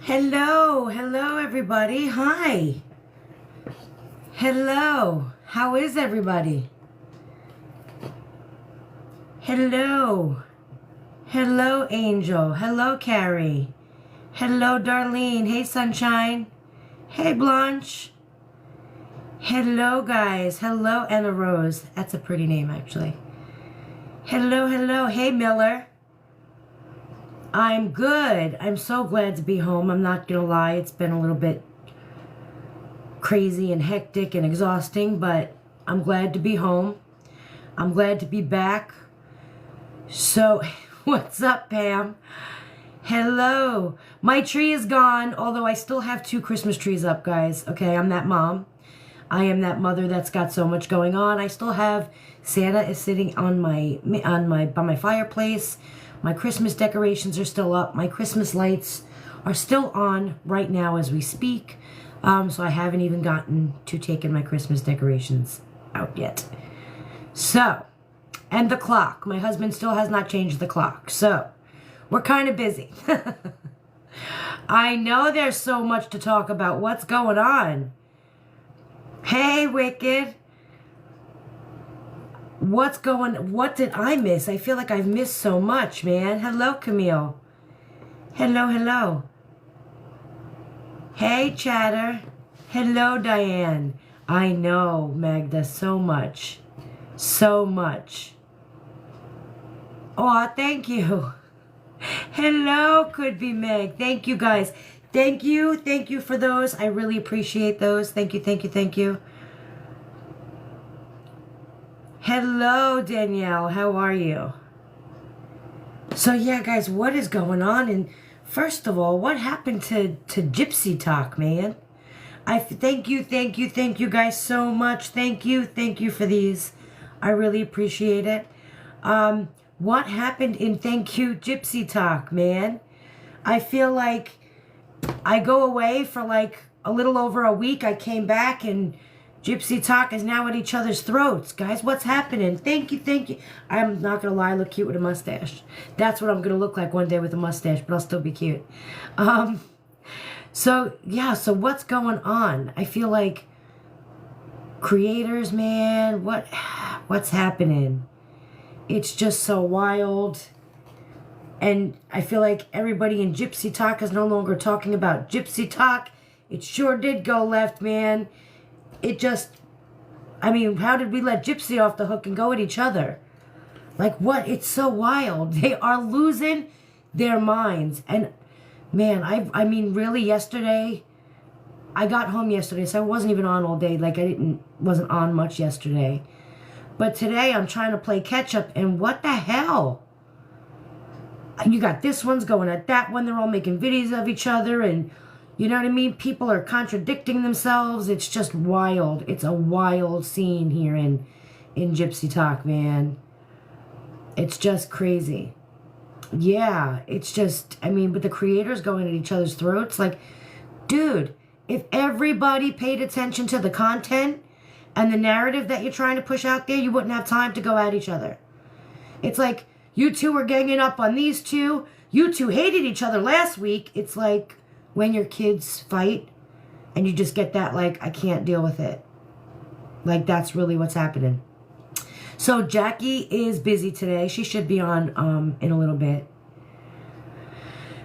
Hello everybody. Hi. Hello. How is everybody? Hello. Hello, Angel. Hello, Carrie. Hello, Darlene. Hey, Sunshine. Hey, Blanche. Hello, guys. Hello, Anna Rose. That's a pretty name, actually. Hello. Hey, Miller. I'm good. I'm so glad to be home. I'm not gonna lie. It's been a little bit crazy and hectic and exhausting, but I'm glad to be home. I'm glad to be back. So, what's up, Pam? Hello. My tree is gone, although I still have 2 Christmas trees up, guys. Okay, I'm that mom. I am that mother that's got so much going on. I still have Santa is sitting on by my fireplace. My Christmas decorations are still up. My Christmas lights are still on right now as we speak. So I haven't even gotten to taking my Christmas decorations out yet. So, and the clock. My husband still has not changed the clock. So, we're kind of busy. I know there's so much to talk about. What's going on? Hey, Wicked. What did I miss? I feel like I've missed so much, man. Hello, Camille. Hello. Hey, Chatter. Hello, Diane. I know, Magda, so much. So much. Aw, thank you. Hello, Could Be Meg. Thank you, guys. Thank you for those. I really appreciate those. Thank you. Hello, Danielle. How are you? So, yeah, guys, what is going on? And first of all, what happened to Gypsy Talk, man? Thank you guys so much. Thank you for these. I really appreciate it. What happened in Thank You Gypsy Talk, man? I feel like I go away for like a little over a week. I came back and Gypsy Talk is now at each other's throats. Guys, what's happening? Thank you. I'm not going to lie, I look cute with a mustache. That's what I'm going to look like one day with a mustache, but I'll still be cute. So what's going on? I feel like creators, man, what's happening? It's just so wild. And I feel like everybody in Gypsy Talk is no longer talking about Gypsy Talk. It sure did go left, man. How did we let Gypsy off the hook and go at each other? Like, what? It's so wild. They are losing their minds. And, man, really, yesterday, I got home yesterday, so I wasn't even on all day. Like, wasn't on much yesterday. But today, I'm trying to play catch-up, and what the hell? You got this one's going at that one. They're all making videos of each other, and you know what I mean? People are contradicting themselves. It's just wild. It's a wild scene here in Gypsy Talk, man. It's just crazy. Yeah, it's just, with the creators going at each other's throats, like, dude, if everybody paid attention to the content and the narrative that you're trying to push out there, you wouldn't have time to go at each other. It's like, you two are ganging up on these two. You two hated each other last week. It's like when your kids fight and you just get that, like, I can't deal with it. Like, that's really what's happening. So Jackie is busy today. She should be on in a little bit.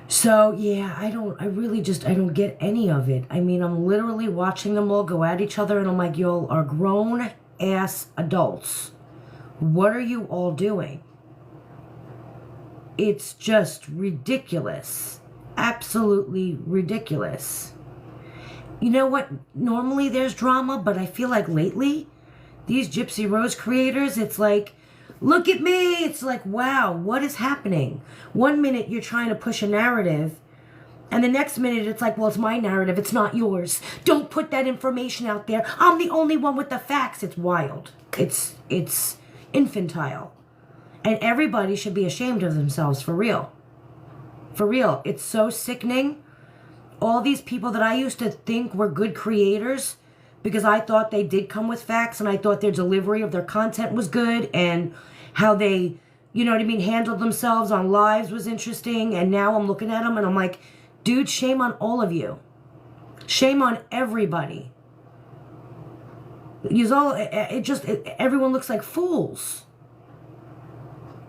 So, yeah, I don't get any of it. I'm literally watching them all go at each other, and I'm like, y'all are grown-ass adults. What are you all doing? It's just ridiculous. Absolutely ridiculous. You know what? Normally there's drama, but I feel like lately, these Gypsy Rose creators, it's like, look at me. It's like, wow, what is happening? One minute you're trying to push a narrative, and the next minute it's like, well, it's my narrative. It's not yours. Don't put that information out there. I'm the only one with the facts. It's wild. It's infantile. And everybody should be ashamed of themselves, for real. For real. It's so sickening. All these people that I used to think were good creators, because I thought they did come with facts, and I thought their delivery of their content was good, and how they, handled themselves on lives was interesting, and now I'm looking at them and I'm like, Dude, shame on all of you. Shame on everybody. Everyone looks like fools.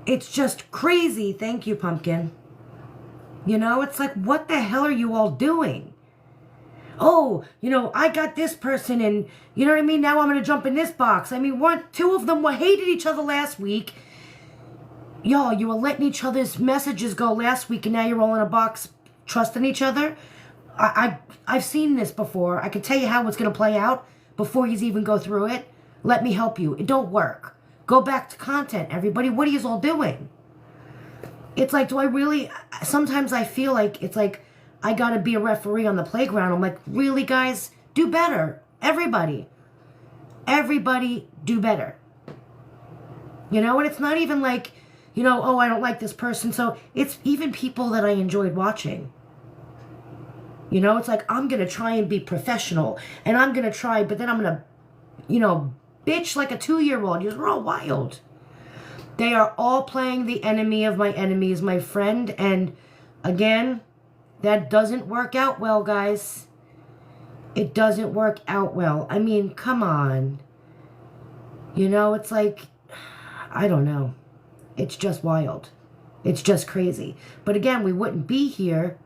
It's just crazy. Thank you, Pumpkin. You know, it's like, what the hell are you all doing? Oh, you know, I got this person and, you know what I mean? Now I'm going to jump in this box. I mean, two of them hated each other last week. Y'all, you were letting each other's messages go last week and now you're all in a box trusting each other. I've seen this before. I can tell you how it's going to play out before you even go through it. Let me help you. It don't work. Go back to content, everybody. What are you all doing? It's like, do I really... Sometimes I feel like it's like I got to be a referee on the playground. I'm like, really, guys? Do better. Everybody. Everybody do better. You know, and it's not even like, you know, oh, I don't like this person. So it's even people that I enjoyed watching. You know, it's like, I'm going to try and be professional. And I'm going to try, but then I'm going to, you know, bitch like a 2-year-old. You're all wild. They are all playing the enemy of my enemy is my friend. And again, that doesn't work out well, guys. It doesn't work out well. I mean, come on. You know, it's like, I don't know. It's just wild. It's just crazy. But again, we wouldn't be here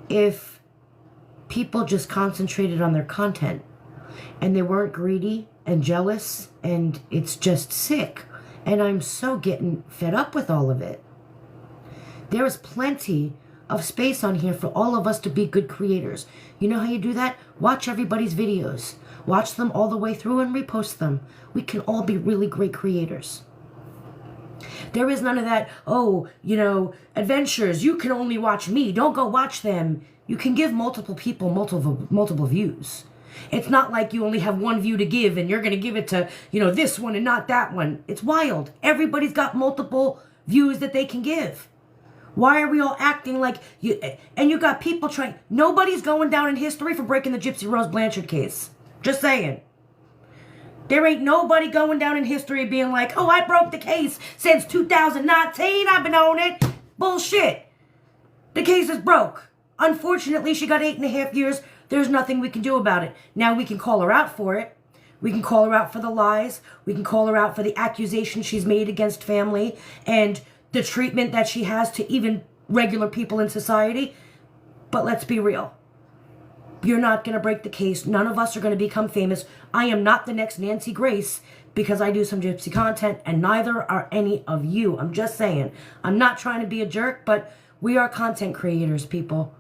if people just concentrated on their content and they weren't greedy and jealous, and it's just sick. And I'm so getting fed up with all of it. There is plenty of space on here for all of us to be good creators. You know how you do that? Watch everybody's videos. Watch them all the way through and repost them. We can all be really great creators. There is none of that, oh, you know, adventures. You can only watch me. Don't go watch them. You can give multiple people multiple views. It's not like you only have one view to give and you're going to give it to, you know, this one and not that one. It's wild. Everybody's got multiple views that they can give. Why are we all acting like you? And you got people trying. Nobody's going down in history for breaking the Gypsy Rose Blanchard case. Just saying. There ain't nobody going down in history being like, oh, I broke the case since 2019. I've been on it. Bullshit. The case is broke. Unfortunately, she got 8.5 years. There's nothing we can do about it. Now we can call her out for it. We can call her out for the lies. We can call her out for the accusation she's made against family and the treatment that she has to even regular people in society. But let's be real. You're not going to break the case. None of us are going to become famous. I am not the next Nancy Grace because I do some gypsy content, and neither are any of you. I'm just saying. I'm not trying to be a jerk, but we are content creators, people.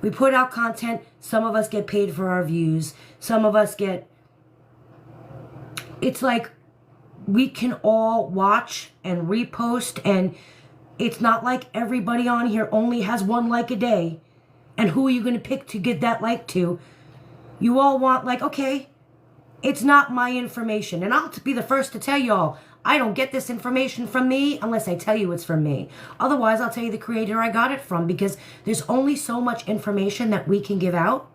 We put out content. Some of us get paid for our views. Some of us get... It's like we can all watch and repost, and it's not like everybody on here only has 1 like a day. And who are you going to pick to get that like to? You all want, like, okay, it's not my information. And I'll be the first to tell y'all, I don't get this information from me unless I tell you it's from me. Otherwise, I'll tell you the creator I got it from, because there's only so much information that we can give out.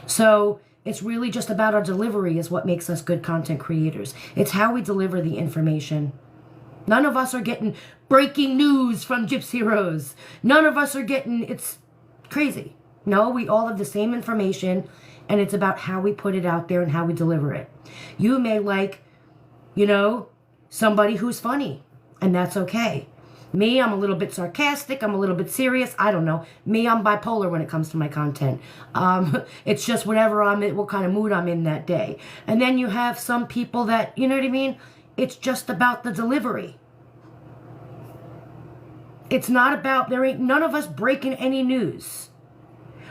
So it's really just about our delivery is what makes us good content creators. It's how we deliver the information. None of us are getting breaking news from Gypsy Rose. None of us are getting, it's crazy. No, we all have the same information, and it's about how we put it out there and how we deliver it. You may like, you know, somebody who's funny, and that's okay. Me, I'm a little bit sarcastic. I'm a little bit serious. I don't know. Me, I'm bipolar when it comes to my content. It's just whatever I'm in, what kind of mood I'm in that day. And then you have some people that, you know what I mean? It's just about the delivery. It's not about, there ain't none of us breaking any news.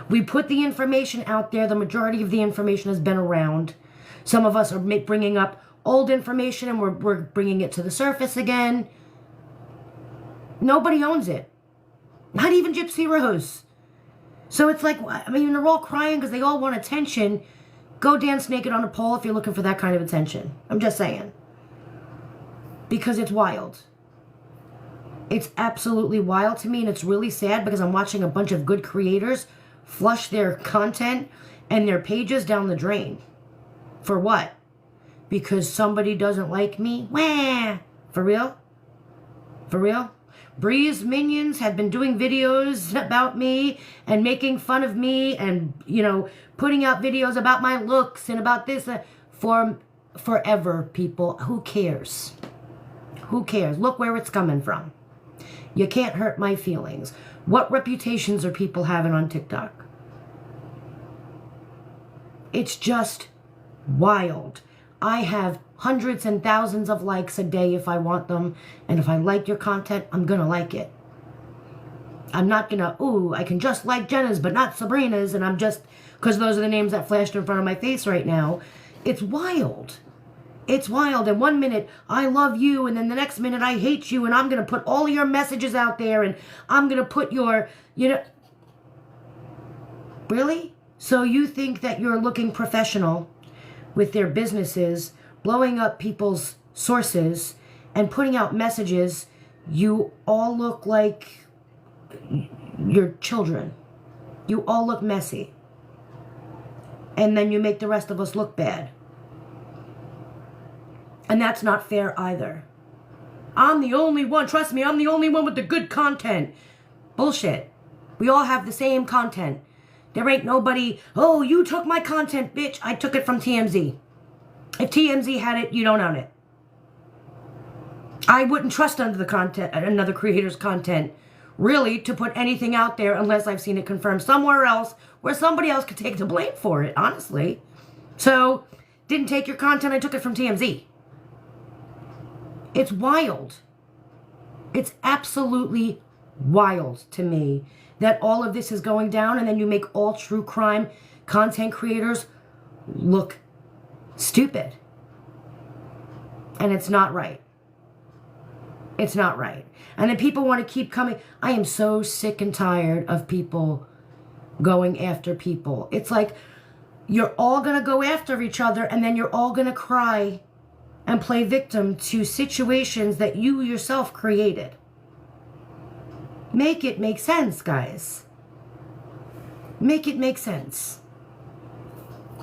We put the information out there. The majority of the information has been around. Some of us are bringing up old information and we're bringing it to the surface again. Nobody owns it. Not even Gypsy Rose. So it's like, I mean, they're all crying because they all want attention. Go dance naked on a pole if you're looking for that kind of attention. I'm just saying. Because it's wild. It's absolutely wild to me, and it's really sad because I'm watching a bunch of good creators flush their content and their pages down the drain. For what? Because somebody doesn't like me? Wah! For real? For real? Bree's minions have been doing videos about me and making fun of me and, you know, putting out videos about my looks and about this for forever, people. Who cares? Who cares? Look where it's coming from. You can't hurt my feelings. What reputations are people having on TikTok? It's just wild. I have hundreds and thousands of likes a day if I want them. And if I like your content, I'm going to like it. I'm not going to, ooh, I can just like Jenna's but not Sabrina's. And I'm just, because those are the names that flashed in front of my face right now. It's wild. It's wild. And 1 minute, I love you. And then the next minute, I hate you. And I'm going to put all your messages out there. And I'm going to put your, you know. Really? So you think that you're looking professional with their businesses, blowing up people's sources, and putting out messages. You all look like your children. You all look messy. And then you make the rest of us look bad. And that's not fair either. I'm the only one, trust me, I'm the only one with the good content. Bullshit. We all have the same content. There ain't nobody, oh, you took my content, bitch. I took it from TMZ. If TMZ had it, you don't own it. I wouldn't trust another creator's content, really, to put anything out there unless I've seen it confirmed somewhere else where somebody else could take the blame for it, honestly. So, didn't take your content, I took it from TMZ. It's wild. It's absolutely wild to me that all of this is going down, and then you make all true crime content creators look stupid. And it's not right. It's not right. And then people want to keep coming. I am so sick and tired of people going after people. It's like you're all going to go after each other, and then you're all going to cry and play victim to situations that you yourself created. Make it make sense, guys. Make it make sense.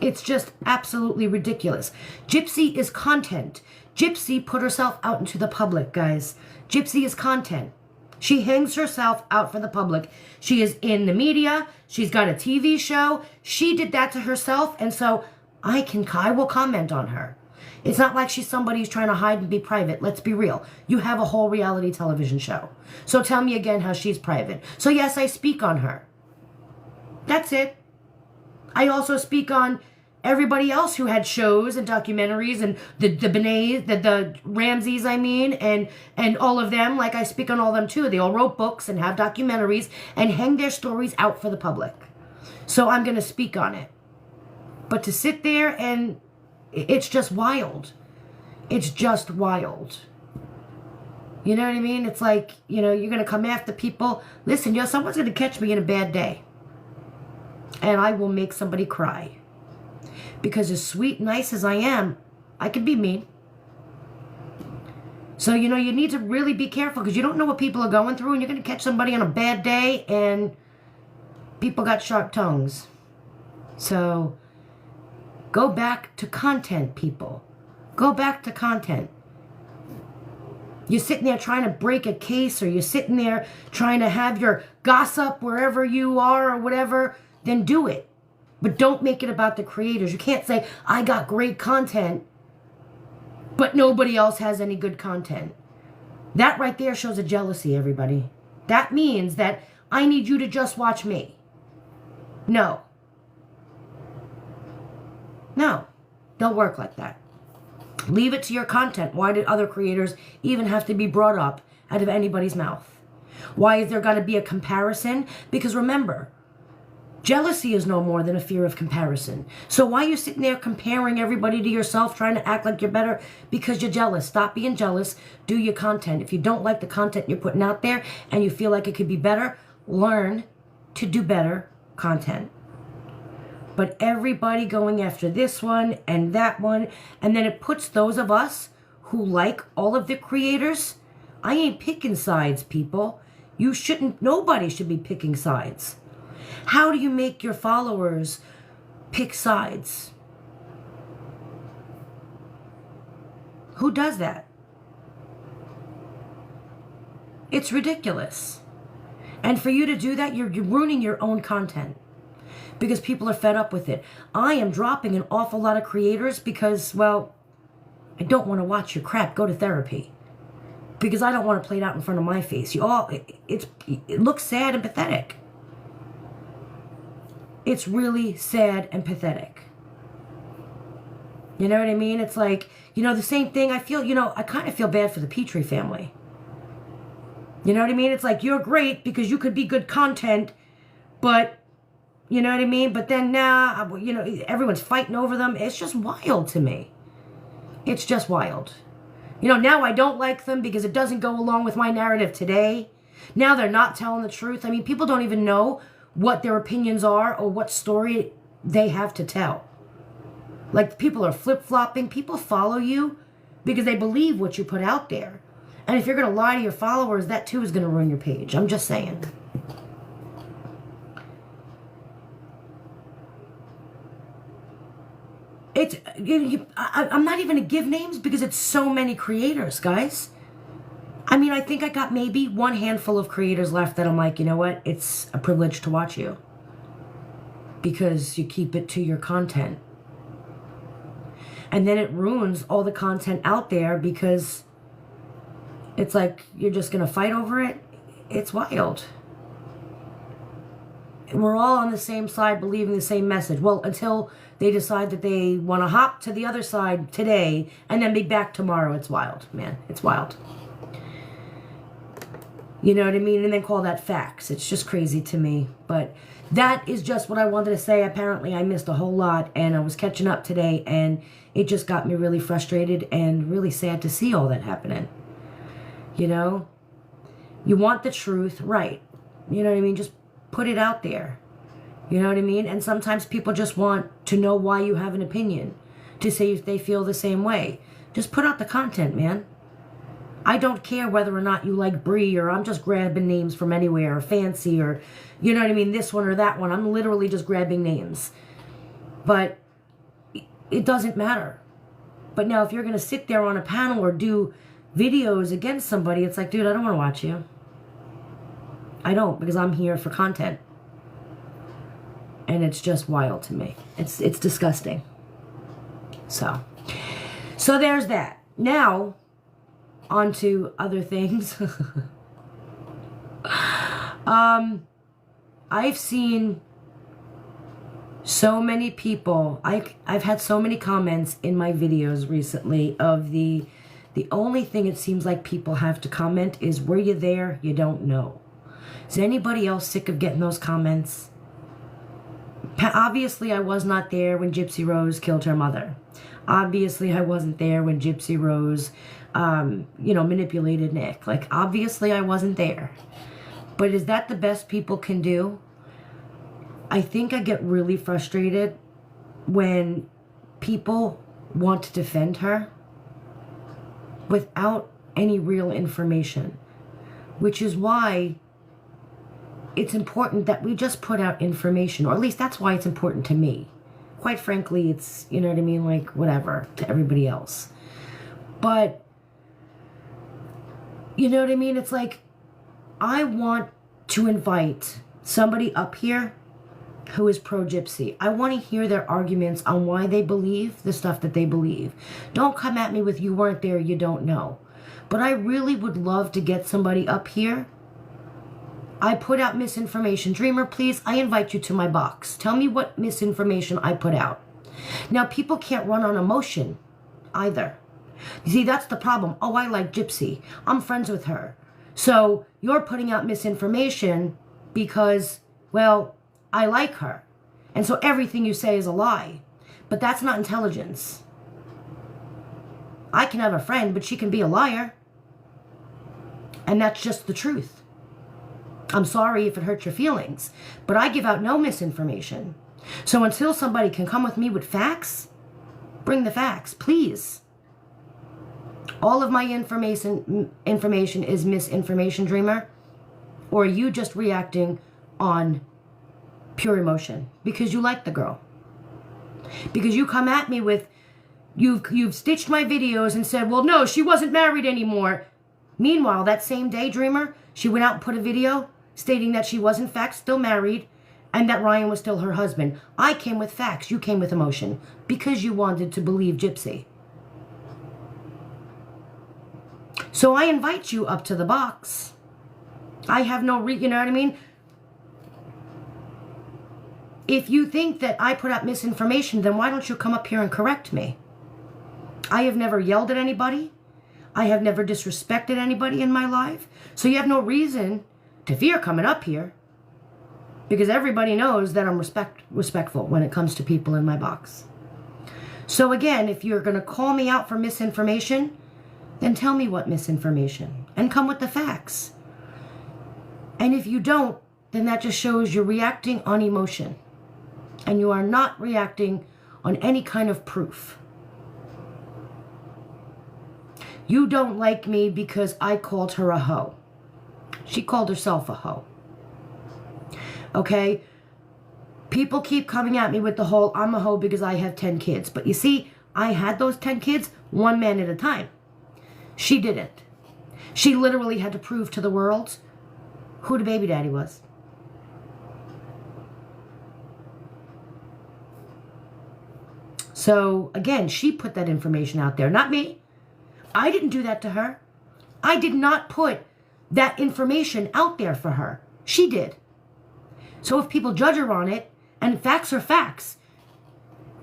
It's just absolutely ridiculous. Gypsy is content. Gypsy put herself out into the public, guys. Gypsy is content. She hangs herself out for the public. She is in the media. She's got a TV show. She did that to herself, and so I will comment on her. It's not like she's somebody who's trying to hide and be private. Let's be real. You have a whole reality television show. So tell me again how she's private. So yes, I speak on her. That's it. I also speak on everybody else who had shows and documentaries, and the Ramseys, I mean, and all of them. Like, I speak on all of them too. They all wrote books and have documentaries and hang their stories out for the public. So I'm going to speak on it. But to sit there and it's just wild. It's just wild. You know what I mean? It's like, you know, you're going to come after people. Listen, someone's going to catch me in a bad day. And I will make somebody cry. Because as sweet and nice as I am, I can be mean. So, you know, you need to really be careful, because you don't know what people are going through, and you're going to catch somebody on a bad day, and people got sharp tongues. So go back to content, people. Go back to content. You're sitting there trying to break a case, or you're sitting there trying to have your gossip wherever you are or whatever, then do it. But don't make it about the creators. You can't say, I got great content, but nobody else has any good content. That right there shows a jealousy, everybody. That means that I need you to just watch me. No. No, don't work like that. Leave it to your content. Why did other creators even have to be brought up out of anybody's mouth? Why is there got to be a comparison? Because remember, jealousy is no more than a fear of comparison. So why are you sitting there comparing everybody to yourself, trying to act like you're better? Because you're jealous. Stop being jealous. Do your content. If you don't like the content you're putting out there and you feel like it could be better, learn to do better content. But everybody going after this one and that one, and then it puts those of us who like all of the creators. I ain't picking sides, people. You shouldn't, nobody should be picking sides. How do you make your followers pick sides? Who does that? It's ridiculous. And for you to do that, you're ruining your own content because people are fed up with it. I am dropping an awful lot of creators because, well, I don't want to watch your crap. Go to therapy. Because I don't want to play it out in front of my face. It looks sad and pathetic. It's really sad and pathetic. You know what I mean? It's like, the same thing. I feel, I kind of feel bad for the Petrie family. You know what I mean? It's like, you're great because you could be good content, but, you know what I mean? But then now, everyone's fighting over them. It's just wild to me. It's just wild. Now I don't like them because it doesn't go along with my narrative today. Now they're not telling the truth. I mean, people don't even know what their opinions are or what story they have to tell. Like, people are flip-flopping. People follow you because they believe what you put out there. And if you're going to lie to your followers, that too is going to ruin your page. I'm just saying. I'm not even going to give names because it's so many creators, guys. I mean, I think I got maybe one handful of creators left that I'm like, you know what? It's a privilege to watch you. Because you keep it to your content. And then it ruins all the content out there because it's like you're just going to fight over it. It's wild. We're all on the same side believing the same message. Well, until they decide that they want to hop to the other side today and then be back tomorrow. It's wild, man. It's wild. You know what I mean? And then call that facts. It's just crazy to me. But that is just what I wanted to say. Apparently, I missed a whole lot, and I was catching up today, and it just got me really frustrated and really sad to see all that happening. You know? You want the truth, right. You know what I mean? Just put it out there. You know what I mean? And sometimes people just want to know why you have an opinion, to see if they feel the same way. Just put out the content, man. I don't care whether or not you like Brie, or I'm just grabbing names from anywhere, or Fancy, or, you know what I mean, this one or that one. I'm literally just grabbing names. But it doesn't matter. But now if you're going to sit there on a panel or do videos against somebody, it's like, dude, I don't want to watch you. I don't, because I'm here for content. And it's just wild to me. It's disgusting. So there's that. Now, on to other things. I've seen so many people. I've had so many comments in my videos recently of the only thing it seems like people have to comment is, were you there? You don't know. Is anybody else sick of getting those comments? Obviously, I was not there when Gypsy Rose killed her mother. Obviously, I wasn't there when Gypsy Rose, manipulated Nick. Like, obviously, I wasn't there. But is that the best people can do? I think I get really frustrated when people want to defend her without any real information, which is why it's important that we just put out information, or at least that's why it's important to me. Quite frankly, it's, you know what I mean, like, whatever, to everybody else. But, you know what I mean? It's like, I want to invite somebody up here who is pro-Gypsy. I want to hear their arguments on why they believe the stuff that they believe. Don't come at me with, you weren't there, you don't know. But I really would love to get somebody up here. I put out misinformation. Dreamer, please, I invite you to my box. Tell me what misinformation I put out. Now, people can't run on emotion either. You see, that's the problem. Oh, I like Gypsy. I'm friends with her. So you're putting out misinformation because, well, I like her. And so everything you say is a lie. But that's not intelligence. I can have a friend, but she can be a liar. And that's just the truth. I'm sorry if it hurts your feelings, but I give out no misinformation. So until somebody can come with me with facts, bring the facts, please. All of my information is misinformation, Dreamer, or are you just reacting on pure emotion because you like the girl? Because you come at me with, you've stitched my videos and said, well, no, she wasn't married anymore. Meanwhile, that same day, Dreamer, She went out and put a video stating that she was in fact still married and that Ryan was still her husband. I came with facts. You came with emotion because you wanted to believe Gypsy. So I invite you up to the box. I have no you know what I mean? If you think that I put out misinformation, then why don't you come up here and correct me? I have never yelled at anybody. I have never disrespected anybody in my life. So you have no reason to fear coming up here, because everybody knows that I'm respectful when it comes to people in my box. So again, if you're going to call me out for misinformation, then tell me what misinformation and come with the facts. And if you don't, then that just shows you're reacting on emotion and you are not reacting on any kind of proof. You don't like me because I called her a hoe. She called herself a hoe. Okay? People keep coming at me with the whole, I'm a hoe because I have 10 kids. But you see, I had those 10 kids one man at a time. She didn't. She literally had to prove to the world who the baby daddy was. So, again, she put that information out there, not me. I didn't do that to her. I did not put that information out there for her. She did. So if people judge her on it, and facts are facts,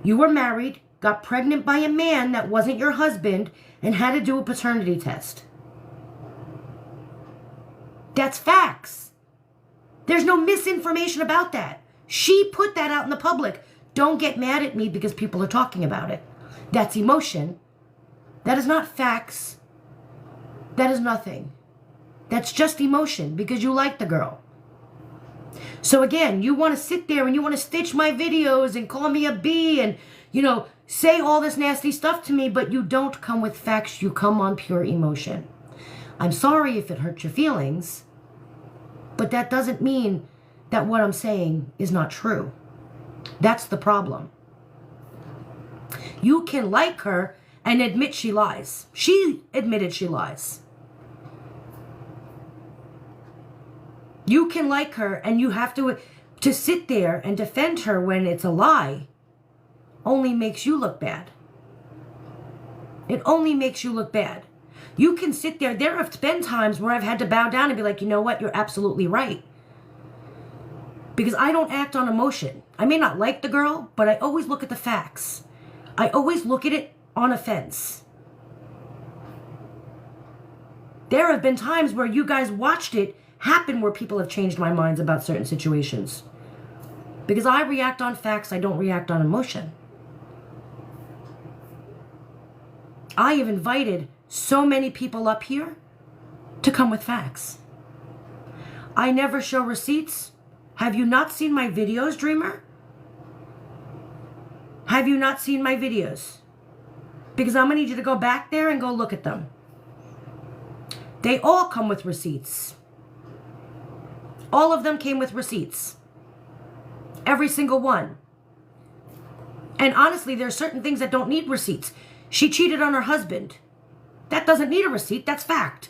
you were married, got pregnant by a man that wasn't your husband, and had to do a paternity test. That's facts. There's no misinformation about that. She put that out in the public. Don't get mad at me because people are talking about it. That's emotion. That is not facts. That is nothing. That's just emotion because you like the girl. So again, you want to sit there and you want to stitch my videos and call me a bee and, you know, say all this nasty stuff to me, but you don't come with facts. You come on pure emotion. I'm sorry if it hurts your feelings, but that doesn't mean that what I'm saying is not true. That's the problem. You can like her and admit she lies. She admitted she lies. You can like her and you have to sit there and defend her when it's a lie only makes you look bad. It only makes you look bad. You can sit there. There have been times where I've had to bow down and be like, you know what? You're absolutely right. Because I don't act on emotion. I may not like the girl, but I always look at the facts. I always look at it on offense. There have been times where you guys watched it happen where people have changed my minds about certain situations. Because I react on facts, I don't react on emotion. I have invited so many people up here to come with facts. I never show receipts. Have you not seen my videos, Dreamer? Have you not seen my videos? Because I'm going to need you to go back there and go look at them. They all come with receipts. All of them came with receipts. Every single one. And honestly, there are certain things that don't need receipts. She cheated on her husband. That doesn't need a receipt. That's fact.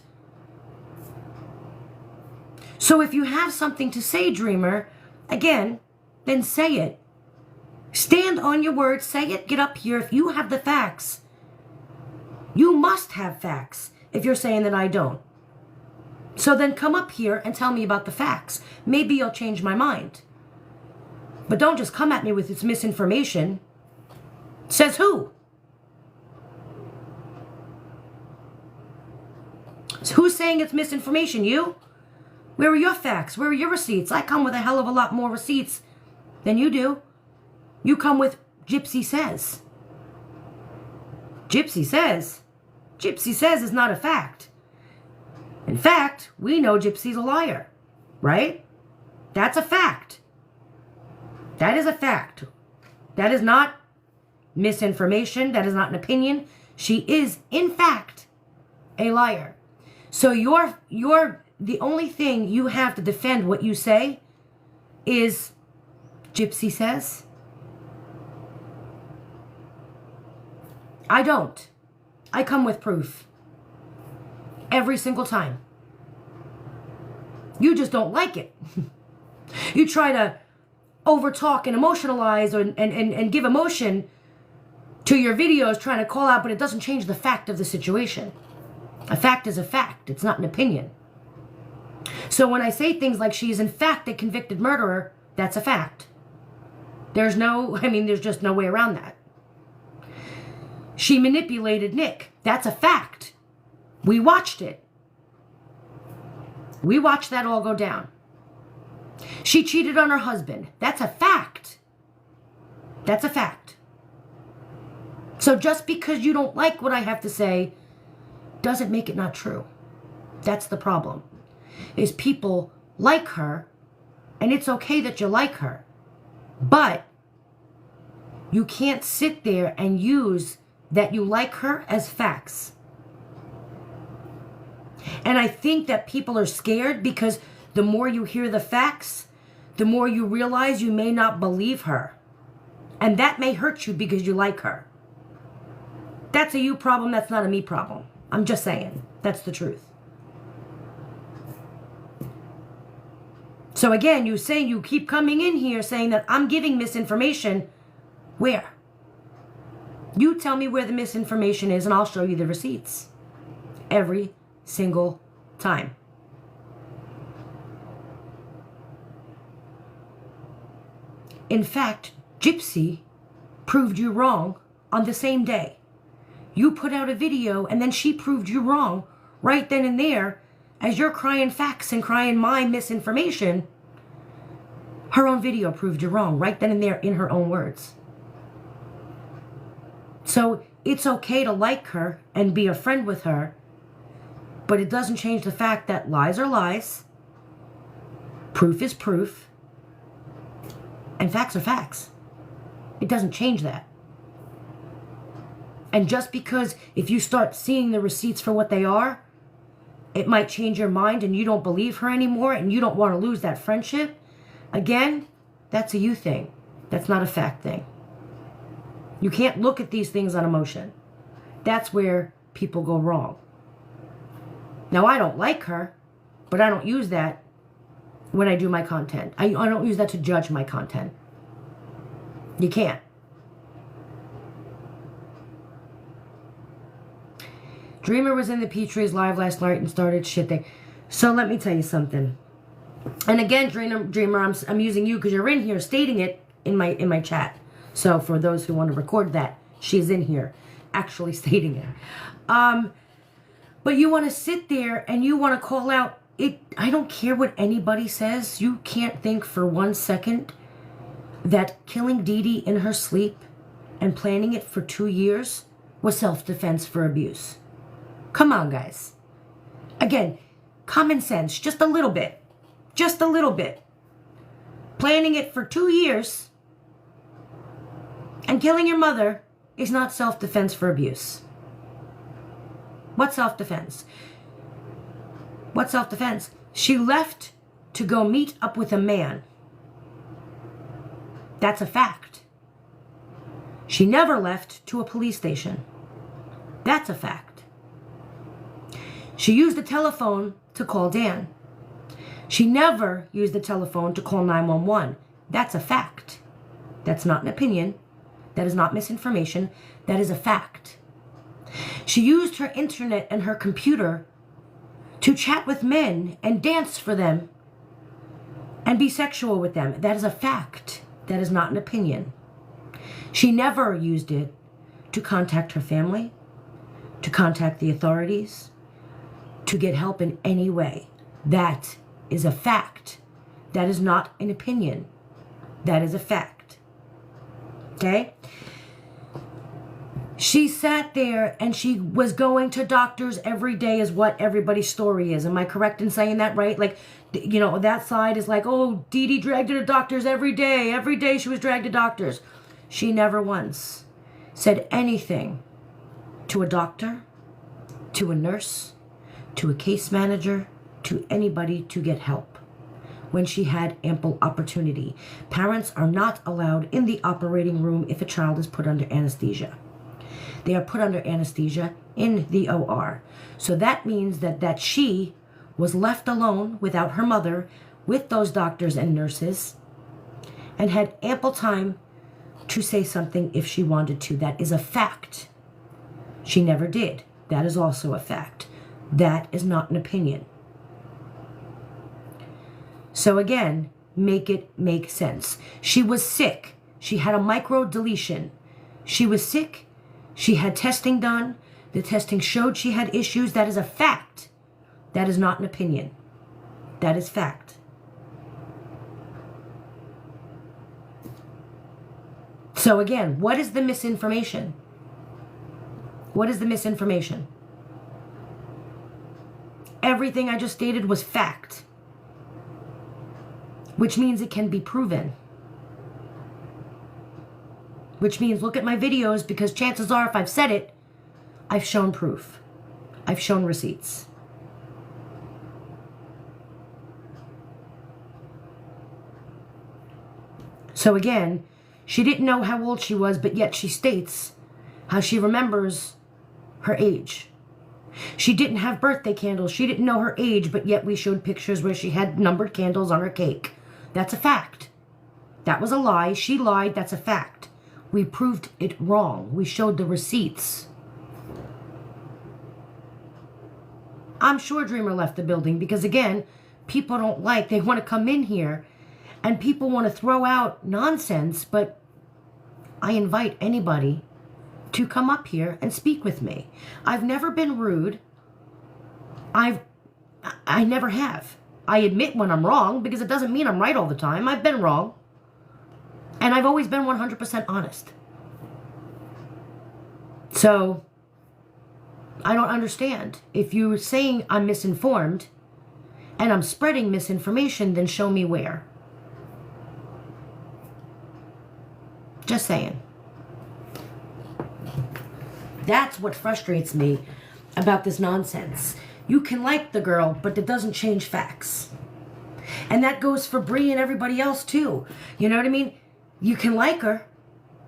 So if you have something to say, Dreamer, again, then say it. Stand on your word. Say it. Get up here. If you have the facts, you must have facts if you're saying that I don't. So then come up here and tell me about the facts. Maybe you'll change my mind. But don't just come at me with this misinformation. Says who? Who's saying it's misinformation? You? Where are your facts? Where are your receipts? I come with a hell of a lot more receipts than you do. You come with Gypsy says. Gypsy says. Gypsy says is not a fact. In fact, we know Gypsy's a liar, right? That's a fact. That is a fact. That is not misinformation. That is not an opinion. She is, in fact, a liar. So you're the only thing you have to defend what you say is Gypsy says. I don't. I come with proof. Every single time. You just don't like it. You try to overtalk and emotionalize and give emotion to your videos trying to call out, but it doesn't change the fact of the situation. A fact is a fact. It's not an opinion. So when I say things like she is in fact a convicted murderer, that's a fact. There's just no way around that. She manipulated Nick. That's a fact. We watched it. We watched that all go down. She cheated on her husband. That's a fact. That's a fact. So just because you don't like what I have to say doesn't make it not true. That's the problem. Is people like her, and it's okay that you like her, but you can't sit there and use that you like her as facts. And I think that people are scared because the more you hear the facts, the more you realize you may not believe her. And that may hurt you because you like her. That's a you problem, that's not a me problem. I'm just saying, that's the truth. So again, you keep coming in here saying that I'm giving misinformation. Where? You tell me where the misinformation is and I'll show you the receipts. Every single time. In fact, Gypsy proved you wrong on the same day. You put out a video and then she proved you wrong right then and there. As you're crying facts and crying my misinformation, her own video proved you wrong right then and there in her own words. So it's okay to like her and be a friend with her, but it doesn't change the fact that lies are lies, proof is proof, and facts are facts. It doesn't change that. And just because if you start seeing the receipts for what they are, it might change your mind and you don't believe her anymore and you don't want to lose that friendship. Again, that's a you thing. That's not a fact thing. You can't look at these things on emotion. That's where people go wrong. Now, I don't like her, but I don't use that when I do my content. I don't use that to judge my content. You can't. Dreamer was in the Peachtrees live last night and started shitting. So let me tell you something. And again, Dreamer, I'm using you because you're in here stating it in my chat. So for those who want to record that, she's in here actually stating it. But you want to sit there and you want to call out it. I don't care what anybody says. You can't think for 1 second that killing Dee Dee in her sleep and planning it for 2 years was self-defense for abuse. Come on, guys. Again, common sense, just a little bit. Just a little bit. Planning it for 2 years and killing your mother is not self-defense for abuse. What self-defense? What self-defense? She left to go meet up with a man. That's a fact. She never left to a police station. That's a fact. She used the telephone to call Dan. She never used the telephone to call 911. That's a fact. That's not an opinion. That is not misinformation. That is a fact. She used her internet and her computer to chat with men and dance for them and be sexual with them. That is a fact. That is not an opinion. She never used it to contact her family, to contact the authorities, to get help in any way. That is a fact. That is not an opinion. That is a fact. Okay? She sat there and she was going to doctors every day is what everybody's story is. Am I correct in saying that, right? Like, you know, that side is like, oh, Dee Dee dragged her to doctors every day. Every day she was dragged to doctors. She never once said anything to a doctor, to a nurse, to a case manager, to anybody to get help when she had ample opportunity. Parents are not allowed in the operating room if a child is put under anesthesia. They are put under anesthesia in the OR. So that means that she was left alone without her mother, with those doctors and nurses, and had ample time to say something if she wanted to. That is a fact. She never did. That is also a fact. That is not an opinion. So again, make it make sense. She was sick. She had a micro deletion. She was sick. She had testing done. The testing showed she had issues. That is a fact. That is not an opinion. That is fact. So again, what is the misinformation? What is the misinformation? Everything I just stated was fact, which means it can be proven. Which means look at my videos, because chances are if I've said it, I've shown proof. I've shown receipts. So again, she didn't know how old she was, but yet she states how she remembers her age. She didn't have birthday candles. She didn't know her age, but yet we showed pictures where she had numbered candles on her cake. That's a fact. That was a lie. She lied. That's a fact. We proved it wrong. We showed the receipts. I'm sure Dreamer left the building because, again, people don't like, they want to come in here and people want to throw out nonsense, but I invite anybody to come up here and speak with me. I've never been rude. I never have. I admit when I'm wrong, because it doesn't mean I'm right all the time. I've been wrong. And I've always been 100% honest. So, I don't understand. If you're saying I'm misinformed and I'm spreading misinformation, then show me where. Just saying. That's what frustrates me about this nonsense. You can like the girl, but it doesn't change facts. And that goes for Bree and everybody else too. You know what I mean? You can like her,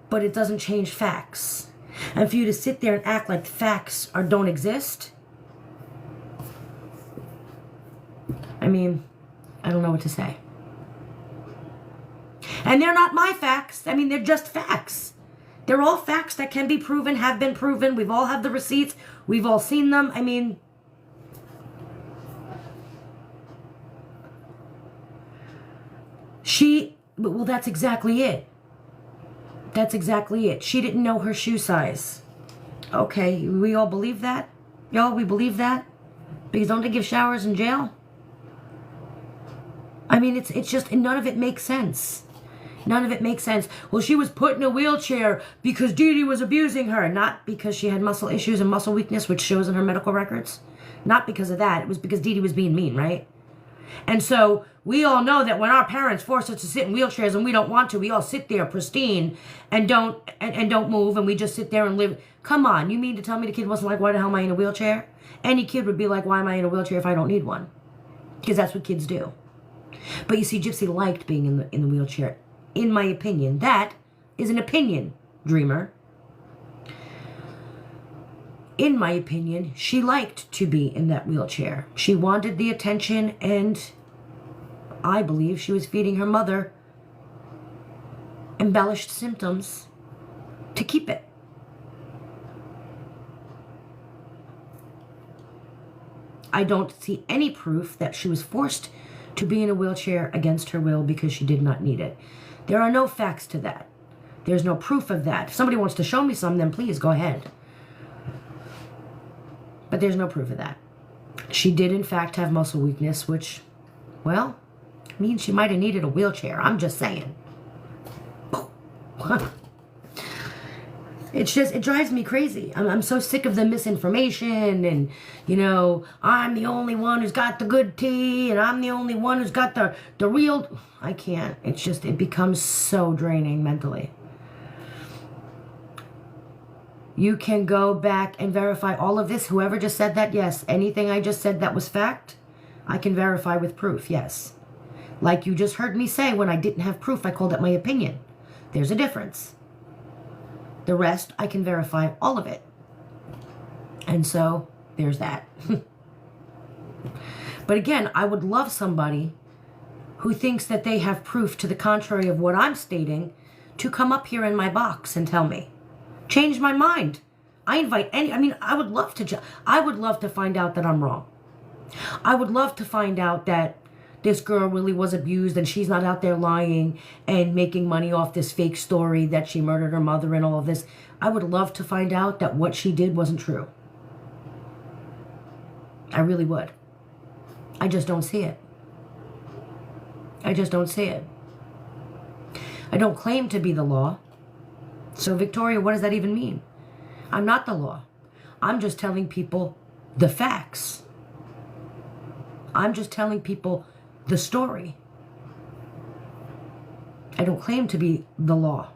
but it doesn't change facts. And for you to sit there and act like facts don't exist, I mean, I don't know what to say. And they're not my facts. I mean, they're just facts. They're all facts that can be proven, have been proven. We've all have the receipts. We've all seen them. I mean, well, that's exactly it. That's exactly it. She didn't know her shoe size. Okay, we all believe that? Y'all, we believe that? Because don't they give showers in jail? I mean, it's just, none of it makes sense. None of it makes sense. Well, she was put in a wheelchair because Dee Dee was abusing her. Not because she had muscle issues and muscle weakness, which shows in her medical records. Not because of that. It was because Dee Dee was being mean, right? And so we all know that when our parents force us to sit in wheelchairs and we don't want to, we all sit there pristine and don't move, and we just sit there and live. Come on, you mean to tell me the kid wasn't like, why the hell am I in a wheelchair? Any kid would be like, why am I in a wheelchair if I don't need one? Because that's what kids do. But you see, Gypsy liked being in the wheelchair. In my opinion, that is an opinion, Dreamer. In my opinion, she liked to be in that wheelchair. She wanted the attention, and I believe she was feeding her mother embellished symptoms to keep it. I don't see any proof that she was forced to be in a wheelchair against her will because she did not need it. There are no facts to that. There's no proof of that. If somebody wants to show me some, then please go ahead. But there's no proof of that. She did, in fact, have muscle weakness, which, well, means she might have needed a wheelchair. I'm just saying. It's just, it drives me crazy. I'm so sick of the misinformation and, you know, I'm the only one who's got the good tea and I'm the only one who's got the real... I can't. It's just, it becomes so draining mentally. You can go back and verify all of this. Whoever just said that, yes. Anything I just said that was fact, I can verify with proof, yes. Like you just heard me say, when I didn't have proof, I called it my opinion. There's a difference. The rest, I can verify all of it. And so, there's that. But again, I would love somebody who thinks that they have proof to the contrary of what I'm stating to come up here in my box and tell me. Change my mind. I invite I would love to find out that I'm wrong. I would love to find out that this girl really was abused and she's not out there lying and making money off this fake story that she murdered her mother and all of this. I would love to find out that what she did wasn't true. I really would. I just don't see it. I just don't see it. I don't claim to be the law. So Victoria, what does that even mean? I'm not the law. I'm just telling people the facts. I'm just telling people the story. I don't claim to be the law.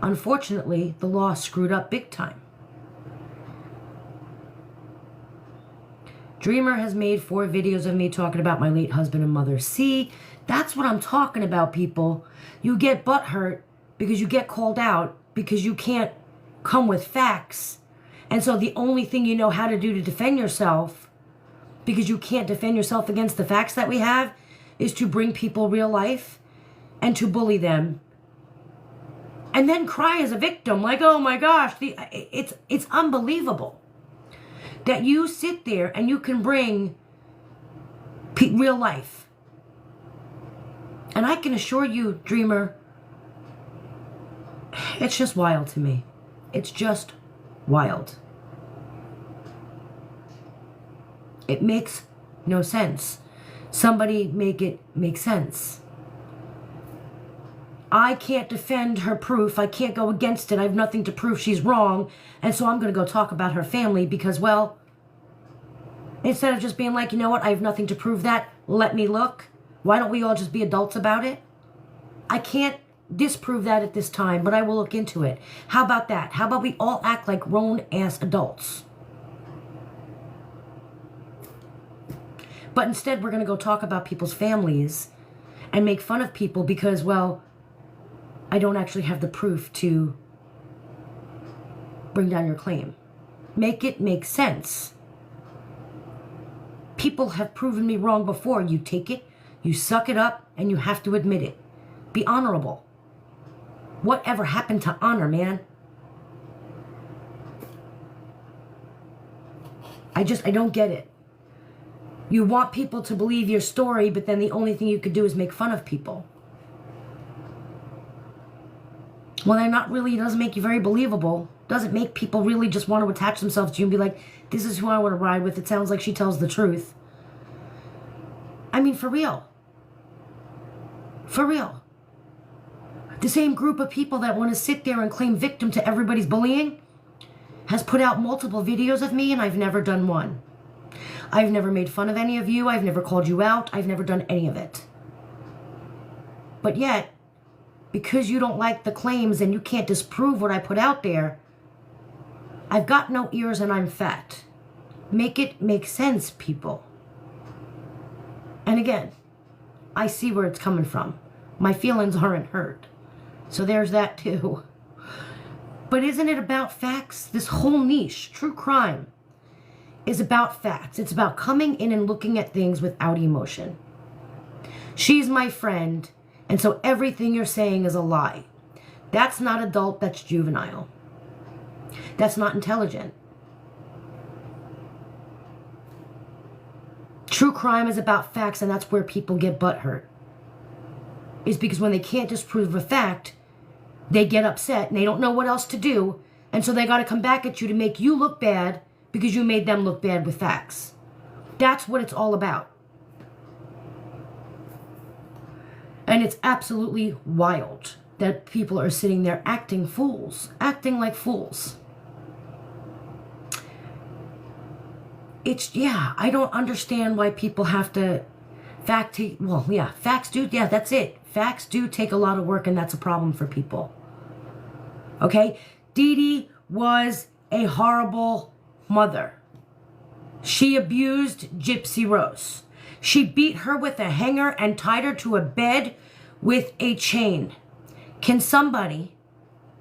Unfortunately, the law screwed up big time. Dreamer has made 4 videos of me talking about my late husband and mother. See, that's what I'm talking about, people. You get butthurt because you get called out because you can't come with facts. And so the only thing you know how to do to defend yourself, because you can't defend yourself against the facts that we have, is to bring people real life and to bully them. And then cry as a victim, like, oh my gosh, it's unbelievable that you sit there and you can bring real life. And I can assure you, Dreamer, it's just wild to me. It's just wild. It makes no sense. Somebody make it make sense. I can't defend her proof. I can't go against it. I have nothing to prove she's wrong. And so I'm going to go talk about her family because, well, instead of just being like, you know what, I have nothing to prove that, let me look. Why don't we all just be adults about it? I can't disprove that at this time, but I will look into it. How about that? How about we all act like grown-ass adults? But instead, we're going to go talk about people's families and make fun of people because, well, I don't actually have the proof to bring down your claim. Make it make sense. People have proven me wrong before. You take it, you suck it up, and you have to admit it. Be honorable. Whatever happened to honor, man? I don't get it. You want people to believe your story, but then the only thing you could do is make fun of people. Well, they're not really, it doesn't make you very believable. Doesn't make people really just want to attach themselves to you and be like, this is who I want to ride with. It sounds like she tells the truth. I mean, for real. For real. The same group of people that want to sit there and claim victim to everybody's bullying has put out multiple videos of me, and I've never done one. I've never made fun of any of you. I've never called you out. I've never done any of it. But yet, because you don't like the claims and you can't disprove what I put out there, I've got no ears and I'm fat. Make it make sense, people. And again, I see where it's coming from. My feelings aren't hurt. So there's that too. But isn't it about facts? This whole niche, true crime, is about facts. It's about coming in and looking at things without emotion. She's my friend, and so everything you're saying is a lie. That's not adult, that's juvenile. That's not intelligent. True crime is about facts, and that's where people get butthurt. Is because when they can't disprove a fact, they get upset and they don't know what else to do, and so they got to come back at you to make you look bad because you made them look bad with facts. That's what it's all about. And it's absolutely wild that people are sitting there acting fools, acting like fools. I don't understand why people have to facts do, that's it. Facts do take a lot of work, and that's a problem for people. Okay? Dee Dee was a horrible mother. She abused Gypsy Rose. She beat her with a hanger and tied her to a bed with a chain. Can somebody,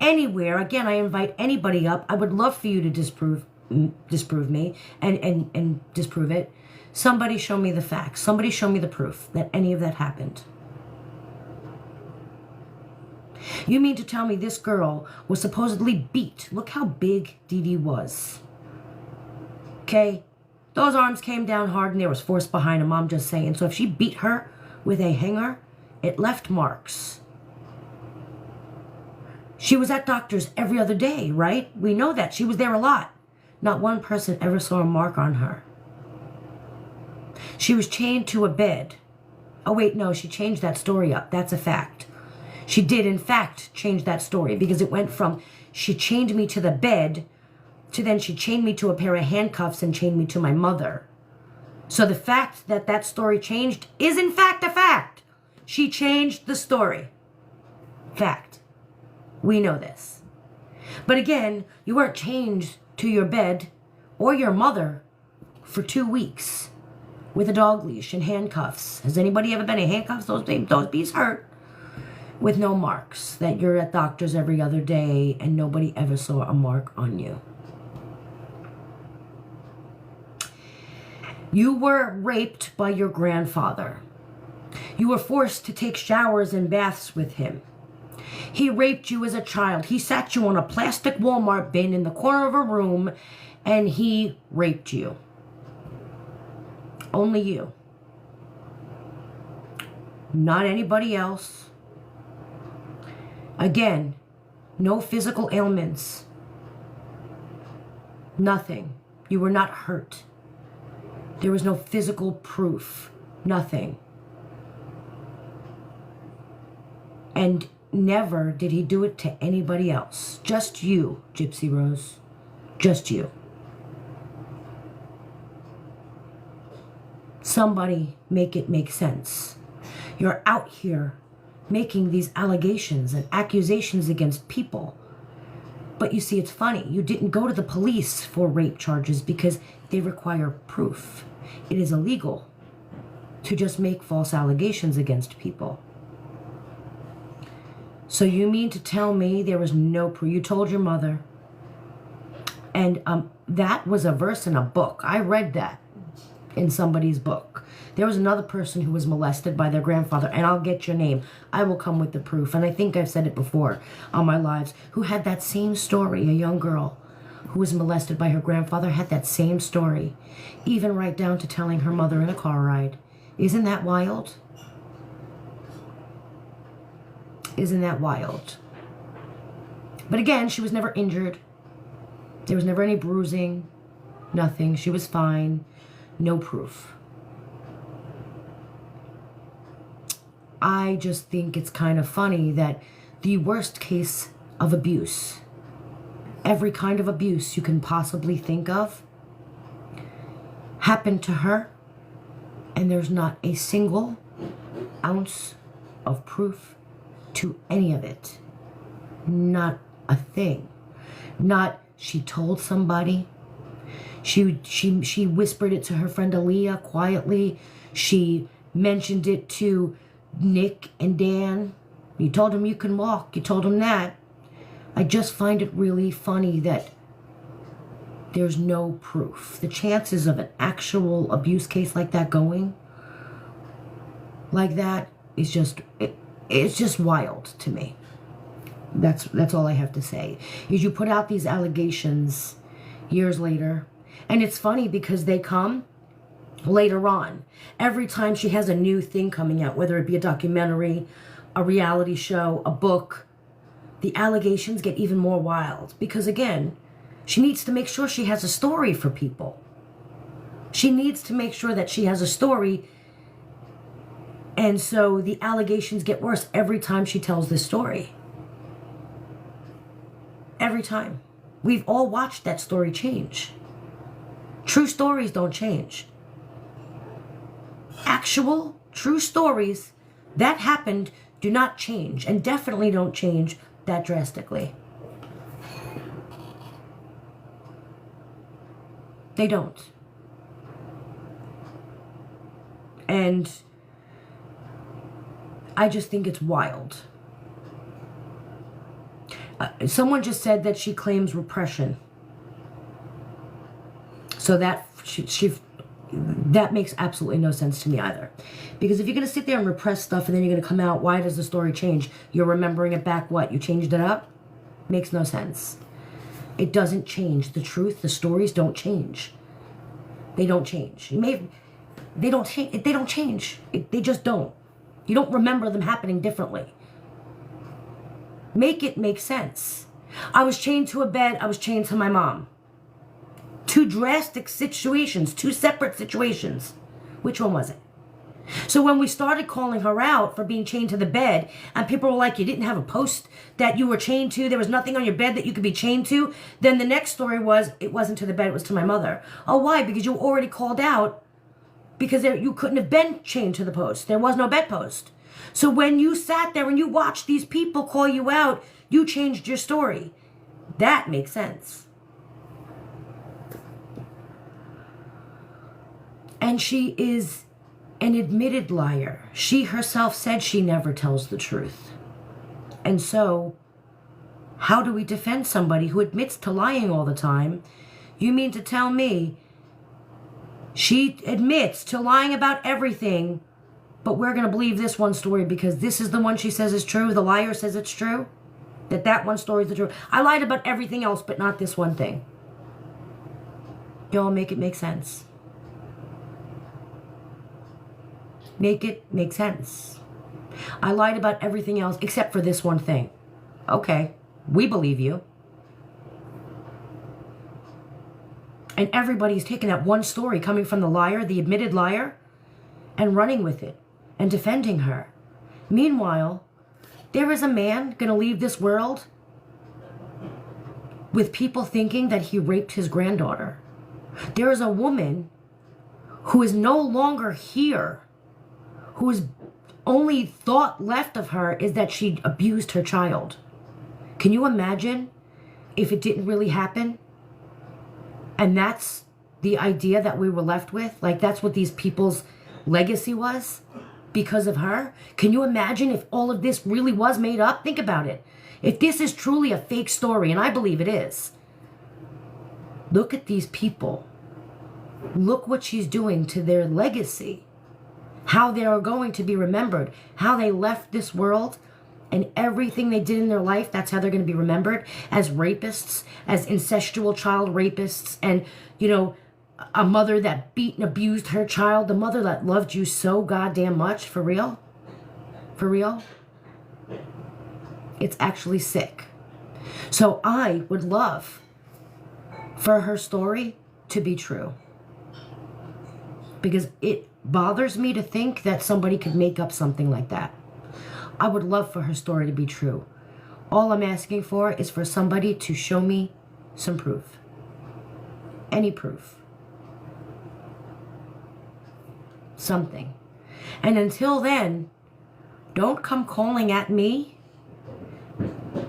anywhere, again, I invite anybody up. I would love for you to disprove me and disprove it. Somebody show me the facts. Somebody show me the proof that any of that happened. You mean to tell me this girl was supposedly beat? Look how big Dee Dee was. Okay? Those arms came down hard and there was force behind them, I'm just saying. So if she beat her with a hanger, it left marks. She was at doctors every other day, right? We know that. She was there a lot. Not one person ever saw a mark on her. She was chained to a bed. Oh, wait, no, she changed that story up. That's a fact. She did, in fact, change that story because it went from she chained me to the bed to then she chained me to a pair of handcuffs and chained me to my mother. So the fact that that story changed is, in fact, a fact. She changed the story. Fact. We know this. But again, you weren't chained to your bed or your mother for 2 weeks with a dog leash and handcuffs. Has anybody ever been in handcuffs? Those bees hurt. With no marks. That you're at doctors every other day and nobody ever saw a mark on you. You were raped by your grandfather. You were forced to take showers and baths with him. He raped you as a child. He sat you on a plastic Walmart bin in the corner of a room and he raped you. Only you. Not anybody else. Again, no physical ailments. Nothing. You were not hurt. There was no physical proof. Nothing. And never did he do it to anybody else. Just you, Gypsy Rose. Just you. Somebody make it make sense. You're out here making these allegations and accusations against people. But you see, it's funny. You didn't go to the police for rape charges because they require proof. It is illegal to just make false allegations against people. So you mean to tell me there was no proof? You told your mother. And that was a verse in a book. I read that in somebody's book. There was another person who was molested by their grandfather, and I'll get your name. I will come with the proof. And I think I've said it before on my lives, who had that same story. A young girl who was molested by her grandfather had that same story, even right down to telling her mother in a car ride. Isn't that wild? Isn't that wild? But again, she was never injured. There was never any bruising. Nothing. She was fine. No proof. I just think it's kind of funny that the worst case of abuse, every kind of abuse you can possibly think of, happened to her, and there's not a single ounce of proof to any of it. Not a thing. Not she told somebody. She whispered it to her friend Aaliyah quietly. She mentioned it to Nick and Dan. You told him you can walk. You told him that. I just find it really funny that there's no proof. The chances of an actual abuse case like that going like that is just, it's just wild to me. That's all I have to say. Is you put out these allegations years later, and it's funny because they come later on. Every time she has a new thing coming out, whether it be a documentary, a reality show, a book, the allegations get even more wild. Because again, she needs to make sure she has a story for people. She needs to make sure that she has a story. And so the allegations get worse every time she tells this story. Every time. We've all watched that story change. True stories don't change. Actual, true stories that happened do not change, and definitely don't change that drastically. They don't. And I just think it's wild. Someone just said that she claims repression. So that That makes absolutely no sense to me either. Because if you're going to sit there and repress stuff and then you're going to come out, why does the story change? You're remembering it back, what? You changed it up? Makes no sense. It doesn't change. The truth, the stories don't change. They don't change. They don't change. They just don't. You don't remember them happening differently. Make it make sense. I was chained to a bed. I was chained to my mom. Two drastic situations, two separate situations. Which one was it? So when we started calling her out for being chained to the bed, and people were like, you didn't have a post that you were chained to, there was nothing on your bed that you could be chained to, then the next story was, it wasn't to the bed, it was to my mother. Oh, why? Because you were already called out because you couldn't have been chained to the post. There was no bedpost. So when you sat there and you watched these people call you out, you changed your story. That makes sense. And she is an admitted liar. She herself said she never tells the truth. And so, how do we defend somebody who admits to lying all the time? You mean to tell me she admits to lying about everything, but we're going to believe this one story because this is the one she says is true? The liar says it's true? That one story is the truth. I lied about everything else, but not this one thing. Y'all make it make sense. Make it make sense. I lied about everything else except for this one thing. Okay, we believe you. And everybody's taking that one story coming from the liar, the admitted liar, and running with it and defending her. Meanwhile, there is a man going to leave this world with people thinking that he raped his granddaughter. There is a woman who is no longer here, whose only thought left of her is that she abused her child. Can you imagine if it didn't really happen? And that's the idea that we were left with? Like, that's what these people's legacy was because of her? Can you imagine if all of this really was made up? Think about it. If this is truly a fake story, and I believe it is, look at these people. Look what she's doing to their legacy. How they are going to be remembered, how they left this world, and everything they did in their life, that's how they're going to be remembered, as rapists, as incestual child rapists, and, you know, a mother that beat and abused her child, the mother that loved you so goddamn much. For real? For real? It's actually sick. So I would love for her story to be true. Because it bothers me to think that somebody could make up something like that. I would love for her story to be true. All I'm asking for is for somebody to show me some proof. Any proof. Something. And until then, don't come calling at me,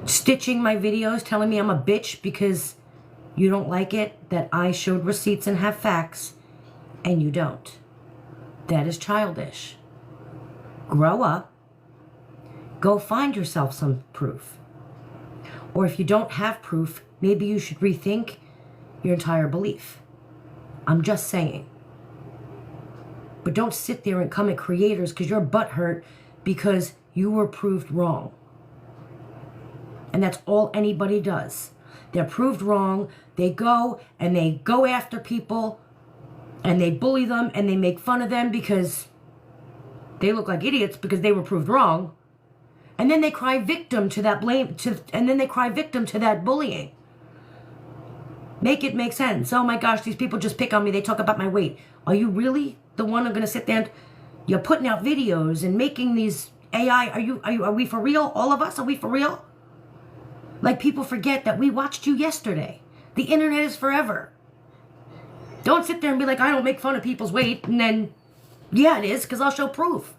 stitching my videos, telling me I'm a bitch because you don't like it that I showed receipts and have facts, and you don't. That is childish. Grow up. Go find yourself some proof. Or if you don't have proof, maybe you should rethink your entire belief. I'm just saying. But don't sit there and come at creators because you're butthurt because you were proved wrong. And that's all anybody does. They're proved wrong. They go after people and they bully them and they make fun of them because they look like idiots because they were proved wrong. And then they cry victim to that victim to that bullying. Make it make sense. Oh my gosh, these people just pick on me. They talk about my weight. Are you really the one who's going to sit there and you're putting out videos and making these AI? Are we for real? All of us? Are we for real? Like, people forget that we watched you yesterday. The internet is forever. Don't sit there and be like, I don't make fun of people's weight. And then, yeah, it is, because I'll show proof.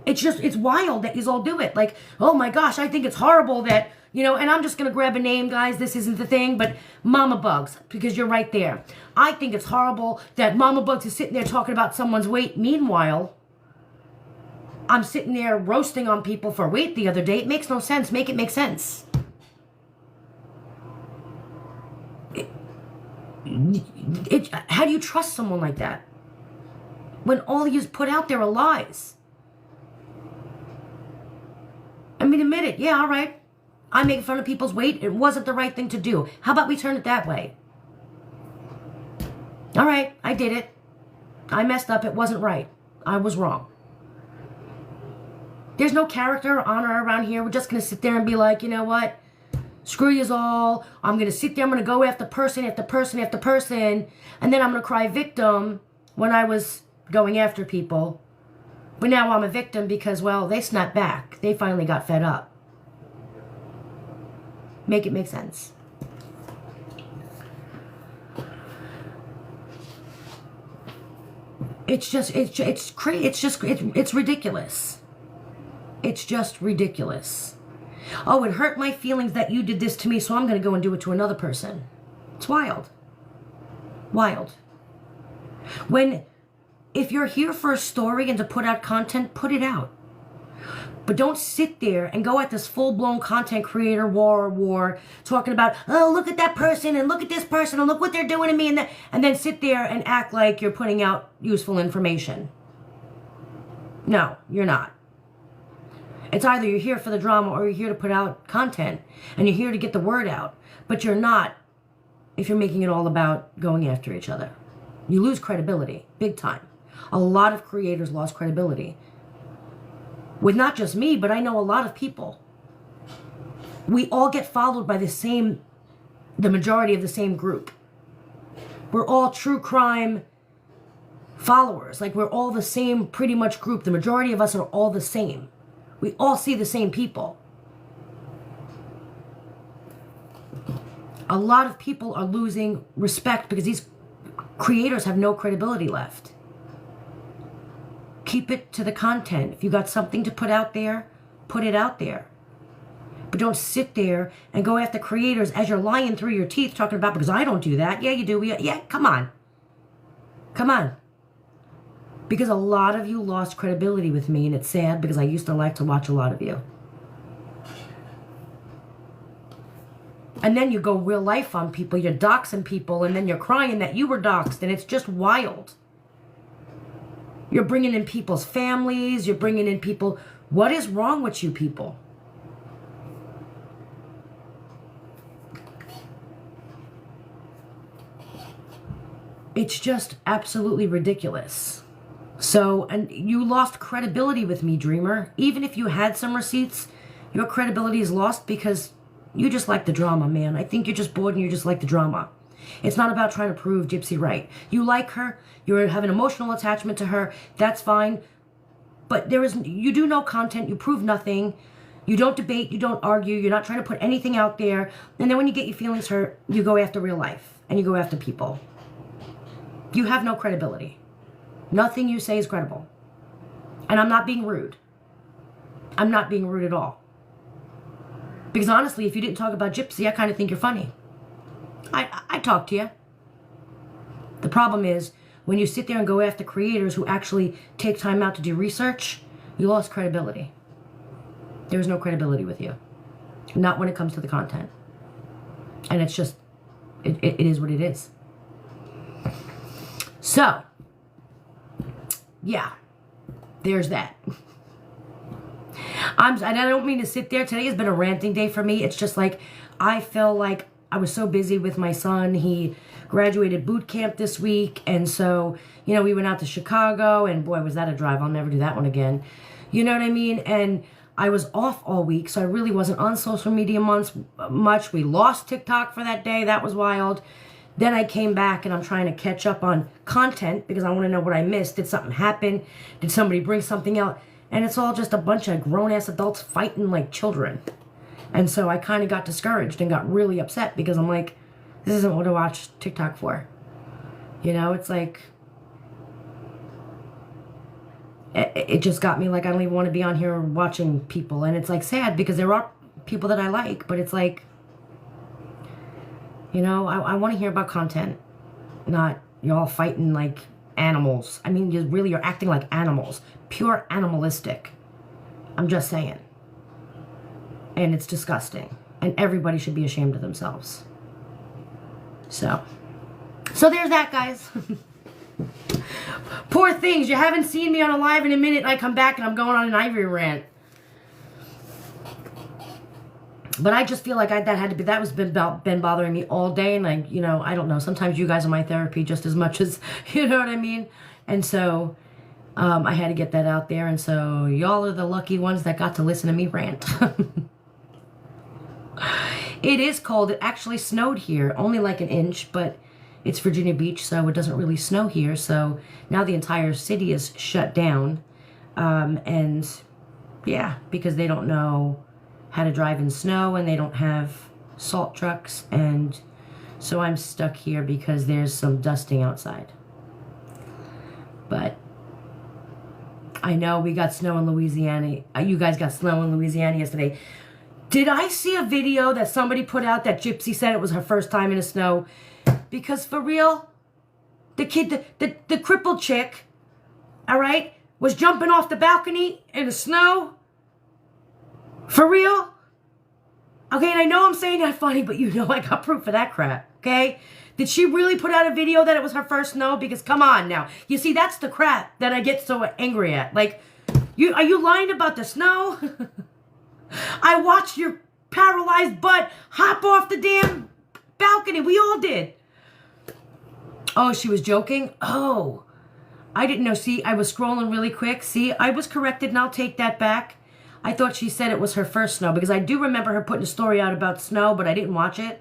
It's wild that you all do it. Like, oh my gosh, I think it's horrible that, and I'm just going to grab a name, guys. This isn't the thing, but Mama Bugs, because you're right there. I think it's horrible that Mama Bugs is sitting there talking about someone's weight. Meanwhile, I'm sitting there roasting on people for weight the other day. It makes no sense. Make it make sense. How do you trust someone like that when all you put out there are lies? I mean, admit it. Yeah, all right. I make fun of people's weight. It wasn't the right thing to do. How about we turn it that way? All right, I did it. I messed up. It wasn't right. I was wrong. There's no character or honor around here. We're just going to sit there and be like, you know what? Screw yous all. I'm going to sit there. I'm going to go after person after person after person. And then I'm going to cry victim when I was going after people. But now I'm a victim because, well, they snapped back. They finally got fed up. Make it make sense. It's ridiculous. It's just ridiculous. Oh, it hurt my feelings that you did this to me, so I'm going to go and do it to another person. It's wild. Wild. If you're here for a story and to put out content, put it out. But don't sit there and go at this full-blown content creator war, talking about, oh, look at that person and look at this person and look what they're doing to me, and then sit there and act like you're putting out useful information. No, you're not. It's either you're here for the drama or you're here to put out content and you're here to get the word out. But you're not if you're making it all about going after each other. You lose credibility, big time. A lot of creators lost credibility. With not just me, but I know a lot of people. We all get followed by the majority of the same group. We're all true crime followers. Like, we're all the same pretty much group. The majority of us are all the same. We all see the same people. A lot of people are losing respect because these creators have no credibility left. Keep it to the content. If you got something to put out there, put it out there. But don't sit there and go after creators as you're lying through your teeth talking about, because I don't do that. Yeah, you do. Yeah, come on. Come on. Because a lot of you lost credibility with me, and it's sad because I used to like to watch a lot of you. And then you go real life on people. You're doxing people, and then you're crying that you were doxed, and it's just wild. You're bringing in people's families. You're bringing in people. What is wrong with you people? It's just absolutely ridiculous. So, and you lost credibility with me, Dreamer. Even if you had some receipts, your credibility is lost because you just like the drama, man. I think you're just bored and you just like the drama. It's not about trying to prove Gypsy right. You like her. You have an emotional attachment to her. That's fine. But you do no content. You prove nothing. You don't debate. You don't argue. You're not trying to put anything out there. And then when you get your feelings hurt, you go after real life. And you go after people. You have no credibility. Nothing you say is credible. And I'm not being rude. I'm not being rude at all. Because honestly, if you didn't talk about Gypsy, I kind of think you're funny. I talk to you. The problem is, when you sit there and go after creators who actually take time out to do research, you lost credibility. There's no credibility with you. Not when it comes to the content. And it's just, it is what it is. So, yeah, there's that. I don't mean to sit there. Today has been a ranting day for me. It's just like, I feel like I was so busy with my son. He graduated boot camp this week. And so, you know, we went out to Chicago. And boy, was that a drive. I'll never do that one again. You know what I mean? And I was off all week. So I really wasn't on social media much. We lost TikTok for that day. That was wild. Then I came back and I'm trying to catch up on content because I want to know what I missed. Did something happen? Did somebody bring something out? And it's all just a bunch of grown-ass adults fighting like children. And so I kind of got discouraged and got really upset because I'm like, this isn't what I watch TikTok for. You know, it's like, it just got me like, I don't even want to be on here watching people. And it's like sad because there are people that I like, but it's like, you know, I want to hear about content, not y'all fighting like animals. I mean, you're acting like animals. Pure animalistic. I'm just saying. And it's disgusting. And everybody should be ashamed of themselves. So, So there's that, guys. Poor things. You haven't seen me on a live in a minute. I come back and I'm going on an Ivory rant. But I just feel like that was been bothering me all day. And I, you know, I don't know. Sometimes you guys are my therapy just as much as, you know what I mean? And so I had to get that out there. And so y'all are the lucky ones that got to listen to me rant. It is cold. It actually snowed here. Only like an inch, but it's Virginia Beach, so it doesn't really snow here. So now the entire city is shut down. And yeah, because they don't know how to drive in snow and they don't have salt trucks. And so I'm stuck here because there's some dusting outside. But I know we got snow in Louisiana. You guys got snow in Louisiana yesterday. Did I see a video that somebody put out that Gypsy said it was her first time in the snow? Because for real, the kid, the crippled chick, all right, was jumping off the balcony in the snow. For real? Okay, and I know I'm saying that funny, but you know I got proof of that crap, okay? Did she really put out a video that it was her first snow? Because come on now. You see, that's the crap that I get so angry at. Like, are you lying about the snow? I watched your paralyzed butt hop off the damn balcony. We all did. Oh, she was joking? Oh, I didn't know. See, I was scrolling really quick. See, I was corrected and I'll take that back. I thought she said it was her first snow because I do remember her putting a story out about snow, but I didn't watch it.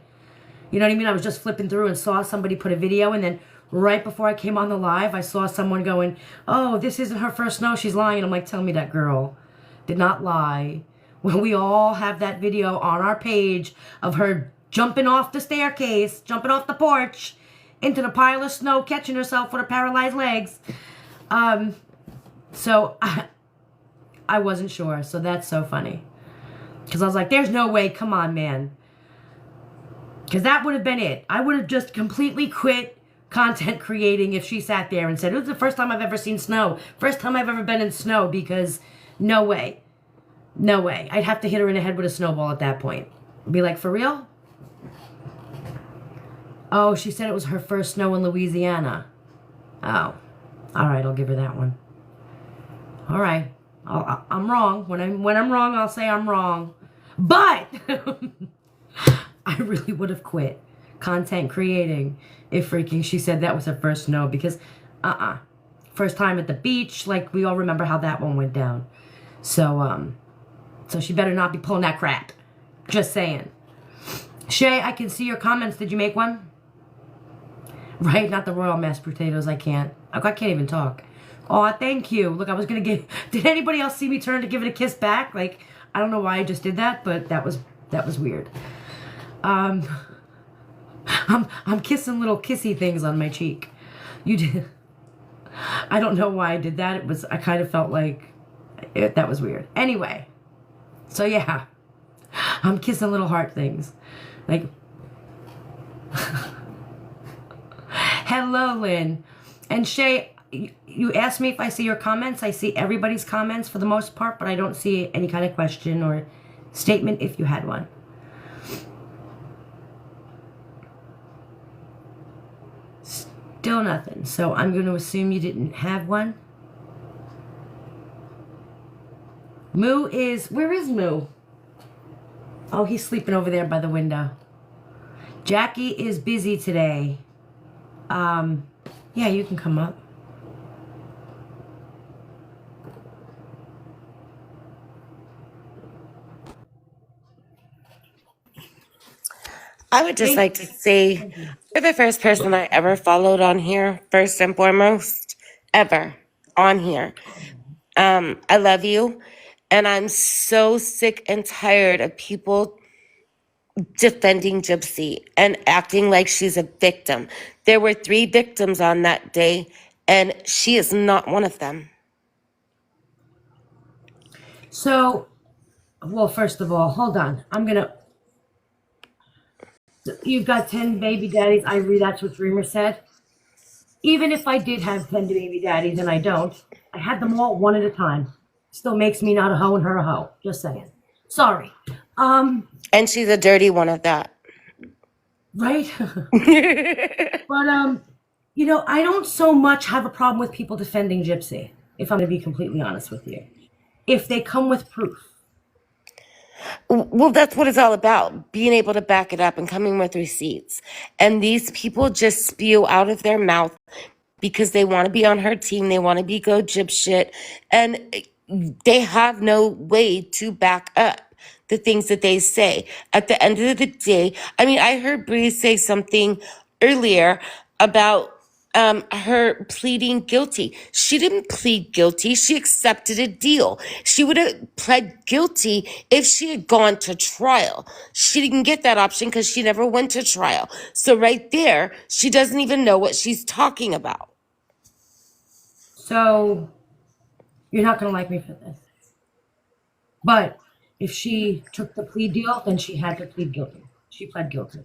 You know what I mean? I was just flipping through and saw somebody put a video, and then right before I came on the live, I saw someone going, oh, this isn't her first snow. She's lying. I'm like, tell me that girl did not lie. When we all have that video on our page of her jumping off the staircase, jumping off the porch, into the pile of snow, catching herself with her paralyzed legs. So I wasn't sure. So that's so funny. Because I was like, there's no way. Come on, man. Because that would have been it. I would have just completely quit content creating if she sat there and said, it was the first time I've ever seen snow. First time I've ever been in snow, because no way. No way. I'd have to hit her in the head with a snowball at that point. Be like, for real? Oh, she said it was her first snow in Louisiana. Oh. All right, I'll give her that one. All right. I'm wrong. When I'm wrong, I'll say I'm wrong. But I really would have quit content creating if freaking she said that was her first snow, because first time at the beach, like we all remember how that one went down. So she better not be pulling that crap. Just saying. Shay, I can see your comments. Did you make one? Right, not the royal mashed potatoes. I can't even talk. Oh, thank you. Look, I was gonna give. Did anybody else see me turn to give it a kiss back? Like, I don't know why I just did that, but that was weird. I'm kissing little kissy things on my cheek. You did. I don't know why I did that. I kind of felt like that was weird. Anyway, so yeah, I'm kissing little heart things. Like, hello, Lynn. And Shay, you asked me if I see your comments. I see everybody's comments for the most part, but I don't see any kind of question or statement if you had one. Still nothing. So I'm going to assume you didn't have one. Moo is... Where is Moo? Oh, he's sleeping over there by the window. Jackie is busy today. Yeah, you can come up. I would just like to say you're the first person I ever followed on here, first and foremost, ever on here. I love you, and I'm so sick and tired of people defending Gypsy and acting like she's a victim. There were 3 victims on that day, and she is not one of them. So, well, first of all, hold on. You've got 10 baby daddies. I read that's what Dreamer said. Even if I did have 10 baby daddies, and I don't, I had them all one at a time. Still makes me not a hoe and her a hoe. Just saying. Sorry. And she's a dirty one at that. Right? But I don't so much have a problem with people defending Gypsy, if I'm going to be completely honest with you. If they come with proof. Well, that's what it's all about, being able to back it up and coming with receipts. And these people just spew out of their mouth because they want to be on her team, they want to be go Gyp shit, and they have no way to back up the things that they say. At the end of the day, I mean, I heard Bree say something earlier about her pleading guilty. She didn't plead guilty. She accepted a deal. She would have pled guilty if she had gone to trial. She didn't get that option because she never went to trial. So right there, she doesn't even know what she's talking about. So you're not going to like me for this. But if she took the plea deal, then she had to plead guilty. She pled guilty.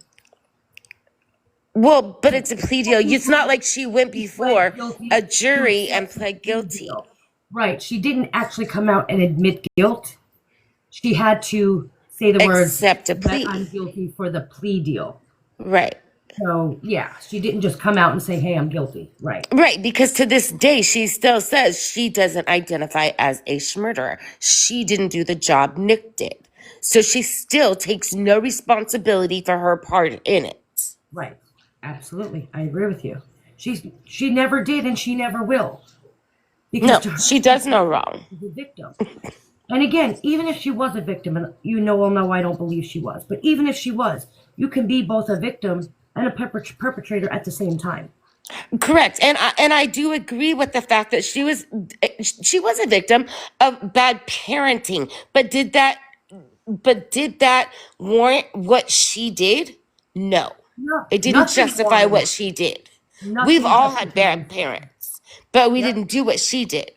Well, but it's a plea deal. It's not like she went before a jury to and accept the pled plea guilty. deal. Right. She didn't actually come out and admit guilt. She had to say the words, Accept a that plea. I'm guilty for the plea deal. Right. So, yeah, she didn't just come out and say, hey, I'm guilty. Right. Right, because to this day, she still says she doesn't identify as a murderer. She didn't do the job Nick did. So she still takes no responsibility for her part in it. Right. Absolutely. I agree with you. She never did and she never will. Because No, to her, she does no wrong. she's a victim. And again, even if she was a victim, and I don't believe she was, but even if she was, you can be both a victim and a perpetrator at the same time. Correct. And I do agree with the fact that she was a victim of bad parenting. But did that warrant what she did? No. No, It didn't nothing justify warranted. what she did. We've Nothing all had justifies. bad parents, but we Yep. didn't do what she did.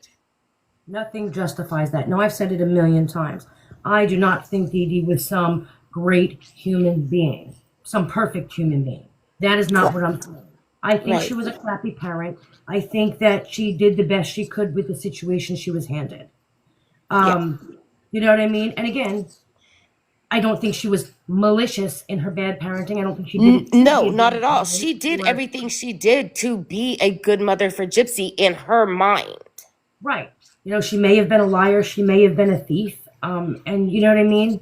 Nothing justifies that. No, I've said it a million times. I do not think Dee Dee was some great human being, some perfect human being. That is not what I'm saying. I think Right. she was a crappy parent. I think that she did the best she could with the situation she was handed. Yeah. You know what I mean? And again, I don't think she was malicious in her bad parenting. I don't think she didn't. No, not at all. She did everything she did to be a good mother for Gypsy in her mind. Right. She may have been a liar. She may have been a thief. And you know what I mean?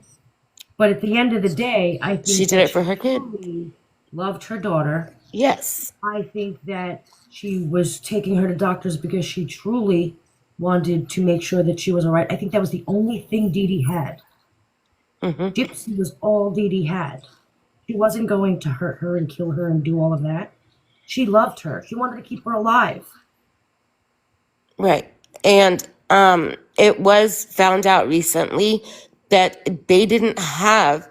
But at the end of the day, I think She did it for her kid. truly loved her daughter. Yes. I think that she was taking her to doctors because she truly wanted to make sure that she was all right. I think that was the only thing Dee Dee had. Gypsy was all Dee Dee had. She wasn't going to hurt her and kill her and do all of that. She loved her. She wanted to keep her alive. Right. And it was found out recently that they didn't have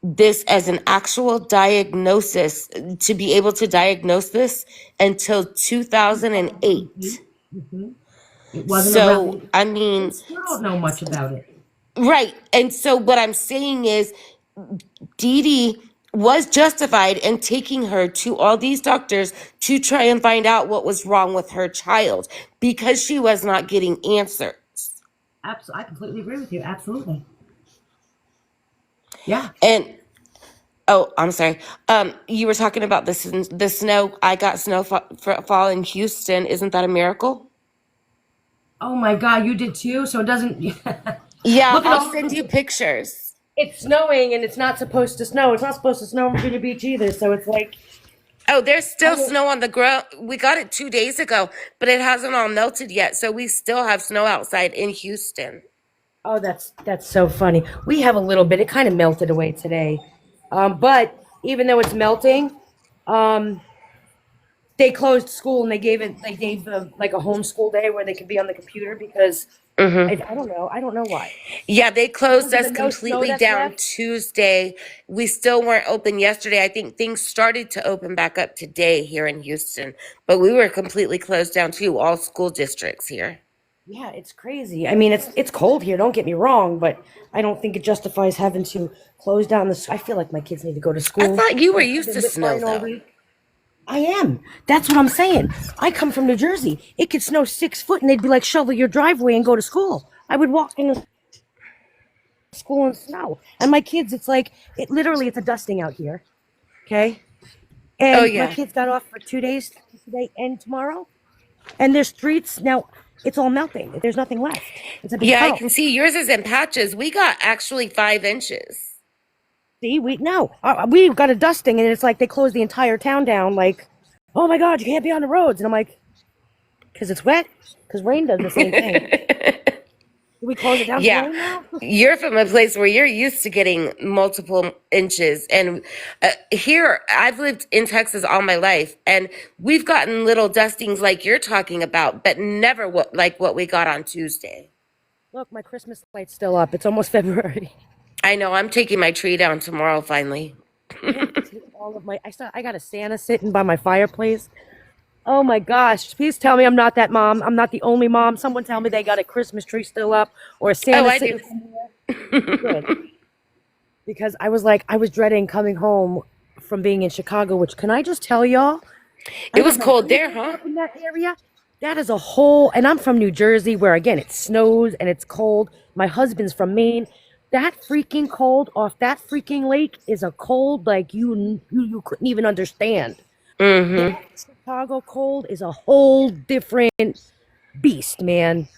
this as an actual diagnosis to be able to diagnose this until 2008. It wasn't So, around. I mean, Still don't know much about it. right. And so what I'm saying is Dee Dee was justified in taking her to all these doctors to try and find out what was wrong with her child because she was not getting answers. Absolutely, I completely agree with you. Absolutely. Yeah. And oh, I'm sorry. You were talking about the snow. I got fall in Houston. Isn't that a miracle? Oh my God, you did too. So it doesn't. Yeah, Look at I'll all. send you pictures. It's snowing and it's not supposed to snow. It's not supposed to snow in Virginia Beach either. So it's like. Oh, there's still snow on the ground. We got it 2 days ago, but it hasn't all melted yet. So we still have snow outside in Houston. Oh, that's so funny. We have a little bit. It kind of melted away today, but even though it's melting, they closed school and they gave them like a homeschool day where they could be on the computer because I don't know. I don't know why. Yeah, they closed us No snow completely that's down left? Tuesday. We still weren't open yesterday. I think things started to open back up today here in Houston, but we were completely closed down too, all school districts here. Yeah, it's crazy. I mean, it's cold here. Don't get me wrong, but I don't think it justifies having to close down the. I feel like my kids need to go to I school. thought you were I've used been to whip snow line all though. week. I am. That's what I'm saying. I come from New Jersey. It could snow 6 foot, and they'd be like, shovel your driveway and go to school. I would walk into school in snow, and my kids, it's like it's a dusting out here. Okay, Oh And my yeah. kids got off for 2 days, today and tomorrow. And their streets now, it's all melting. There's nothing left. It's a big Yeah, I puddle. can see yours is in patches. We got actually 5 inches. See, we got a dusting, and it's like they closed the entire town down. Like, oh my God, you can't be on the roads. And I'm like, because it's wet. Because rain does the same thing. Do we close it down for Yeah. rain now? You're from a place where you're used to getting multiple inches. And here, I've lived in Texas all my life, and we've gotten little dustings like you're talking about, but never like what we got on Tuesday. Look, my Christmas light's still up. It's almost February. I know, I'm taking my tree down tomorrow finally. All of my, I got a Santa sitting by my fireplace. Oh my gosh! Please tell me I'm not that mom. I'm not the only mom. Someone tell me they got a Christmas tree still up or a Santa Oh, I sitting do. somewhere. Good. Because I was dreading coming home from being in Chicago. Which, can I just tell y'all? It I was don't know cold there, anything huh? up in that area. That is a whole, and I'm from New Jersey, where again it snows and it's cold. My husband's from Maine. That freaking cold off that freaking lake is a cold like you couldn't even understand. Mm-hmm. That Chicago cold is a whole different beast, man.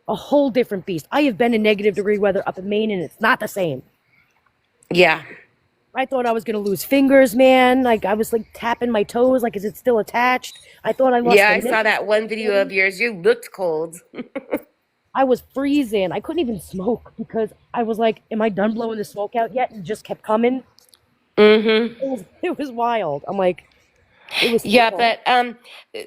A whole different beast. I have been in negative degree weather up in Maine, and it's not the same. Yeah. I thought I was gonna lose fingers, man. Like I was like tapping my toes, like is it still attached? I thought I lost Yeah, the I saw nipple. that one video of yours. You looked cold. I was freezing. I couldn't even smoke because I was like, "Am I done blowing the smoke out yet?" And it just kept coming. Mm-hmm. It was wild. I'm like, it was so Yeah, cold. but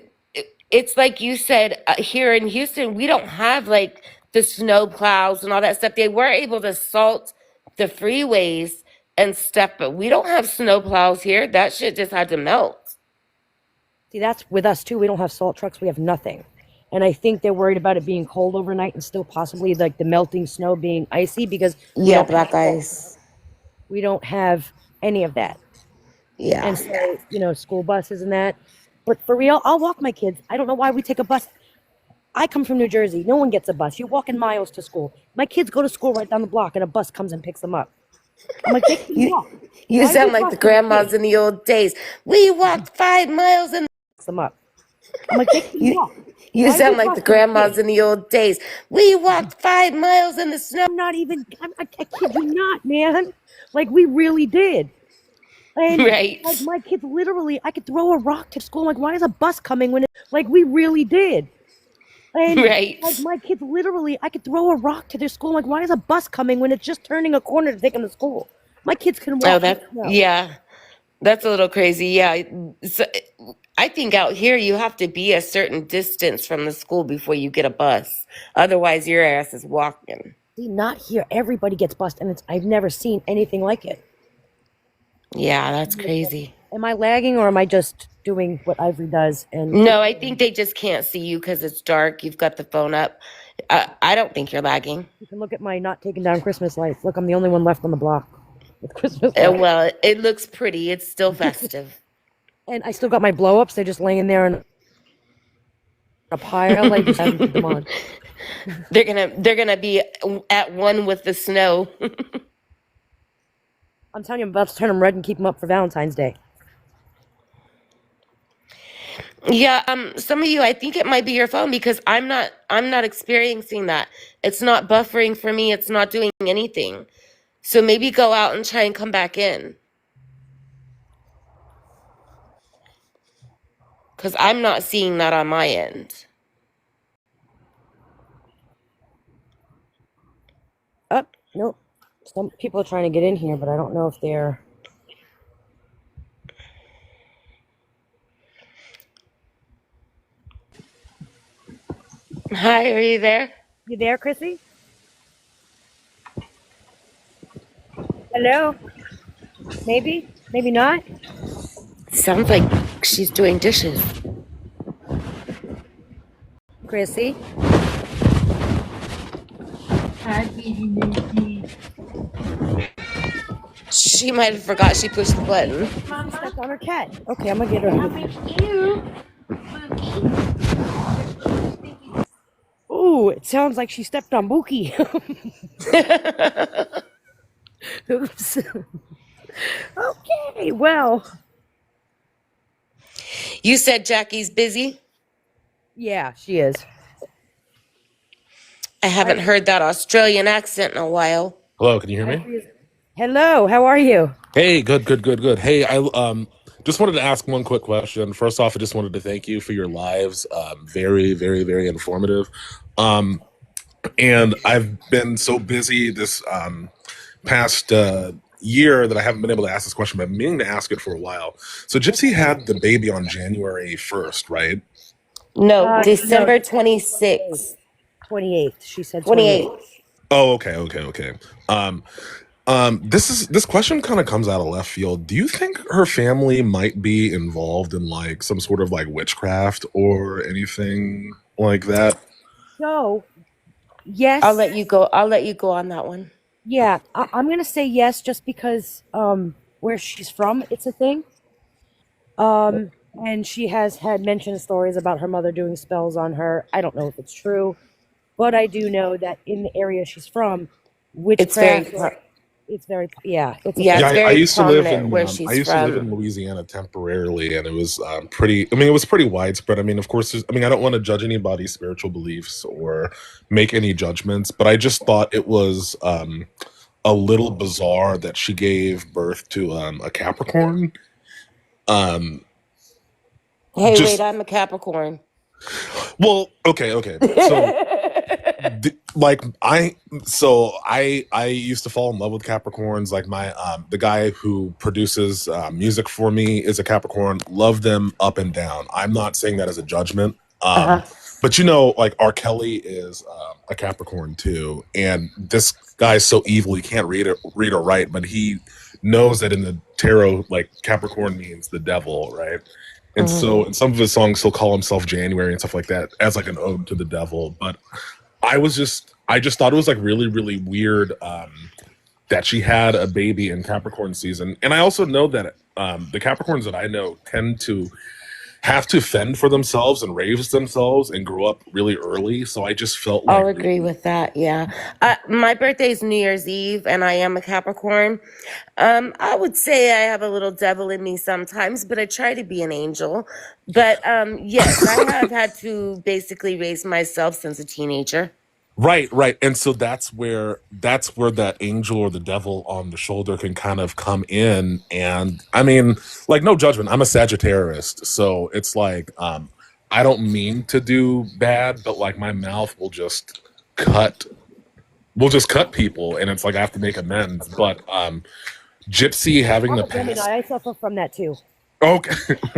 it's like you said, here in Houston, we don't have like the snow plows and all that stuff. They were able to salt the freeways and stuff, but we don't have snow plows here. That shit just had to melt. See, that's with us too. We don't have salt trucks. We have nothing. And I think they're worried about it being cold overnight and still possibly like the melting snow being icy because we Yeah, don't have black ice. we don't have any of that. And Yeah. so, school buses and that. But for real, I'll walk my kids. I don't know why we take a bus. I come from New Jersey. No one gets a bus. You're walking miles to school. My kids go to school right down the block and a bus comes and picks them up. I'm like, they can You, walk. you Why are sound you like the busing the grandmas kids? in the old days. We walked 5 miles and Picks them up. I'm like, they can you walk. you Why are you sound like the busing the grandmas kids? in the old days. We walked 5 miles in the snow. I'm not even, I kid you not, man. Like, we really did. And Right. like my kids literally, I could throw a rock to school. Like, why is a bus coming when like we really did? And Right. like my kids literally, I could throw a rock to their school. Like, why is a bus coming when it's just turning a corner to take them to school? My kids can Oh, walk in the snow. yeah. That's a little crazy. Yeah. So, I think out here you have to be a certain distance from the school before you get a bus. Otherwise, your ass is walking. See, not here. Everybody gets bused, and I've never seen anything like it. Yeah, that's crazy. Am I lagging or am I just doing what Ivory does? And No, I think they just can't see you because it's dark. You've got the phone up. I don't think you're lagging. you can look at my not taking down Christmas lights. Look, I'm the only one left on the block with Christmas lights. Well, it looks pretty. It's still festive. And I still got my blow ups. They're just laying there in a pile. I just haven't put them on. They're gonna be at one with the snow. I'm telling you, I'm about to turn them red and keep them up for Valentine's Day. Yeah, some of you, I think it might be your phone because I'm not experiencing that. It's not buffering for me. It's not doing anything. So maybe go out and try and come back in. Because I'm not seeing that on my end. Oh, nope. Some people are trying to get in here, but I don't know if they're. Hi, are you there? You there, Chrissy? Hello? Maybe? Maybe not? Sounds like she's doing dishes. Chrissy? She might have forgot she pushed the button. Stepped on her cat. Okay, I'm gonna get her. Ooh, it sounds like she stepped on Mookie. Oops. Okay, well. You said Jackie's busy? Yeah, she is. I haven't heard that Australian accent in a while. Hello, can you hear me? Hello, how are you? Hey, good. Hey, I just wanted to ask one quick question. First off, I just wanted to thank you for your lives. Very informative. Um, and I've been so busy this past year that I haven't been able to ask this question, but I've been meaning to ask it for a while. So Gypsy had the baby on January 1st, right? No, No, December 26th. 28th. She said 28th. 28th. Oh, okay. Um, this question kind of comes out of left field. Do you think her family might be involved in like some sort of like witchcraft or anything like that? So, yes. I'll let you go. I'll let you go on that one. Yeah, I'm gonna say yes just because where she's from, it's a thing. And she has had mentioned stories about her mother doing spells on her. I don't know if it's true, but I do know that in the area she's from, witchcraft. It's very yeah. It's I very used to live prominent in where she's I used to live in from. Louisiana temporarily, and it was pretty. I mean, it was pretty widespread. I mean, of course, I mean, I don't want to judge anybody's spiritual beliefs or make any judgments, but I just thought it was a little bizarre that she gave birth to a Capricorn. Um, Hey, just wait, I'm a Capricorn. well, okay. So like I used to fall in love with Capricorns. Like my the guy who produces music for me is a Capricorn. Love them up and down. I'm not saying that as a judgment. But you know, like R. Kelly is a Capricorn too, and this guy's so evil he can't read or write, but he knows that in the tarot, like Capricorn means the devil, right? And so in some of his songs he'll call himself January and stuff like that as like an ode to the devil. But I just thought it was like really weird that she had a baby in Capricorn season. And I also know that the Capricorns that I know tend to have to fend for themselves and raise themselves and grow up really early. So I just felt like I'll agree with that. Yeah. My birthday is New Year's Eve, and I am a Capricorn. I would say I have a little devil in me sometimes, but I try to be an angel. But yes, I have had to basically raise myself since a teenager. right. And so that's where that angel or the devil on the shoulder can kind of come in. And I mean, like no judgment. I'm a Sagittarius, so it's like I don't mean to do bad, but like my mouth cut cut people, and it's like I have to make amends. But Gypsy having the Gemini, past. I suffer from that too. Okay.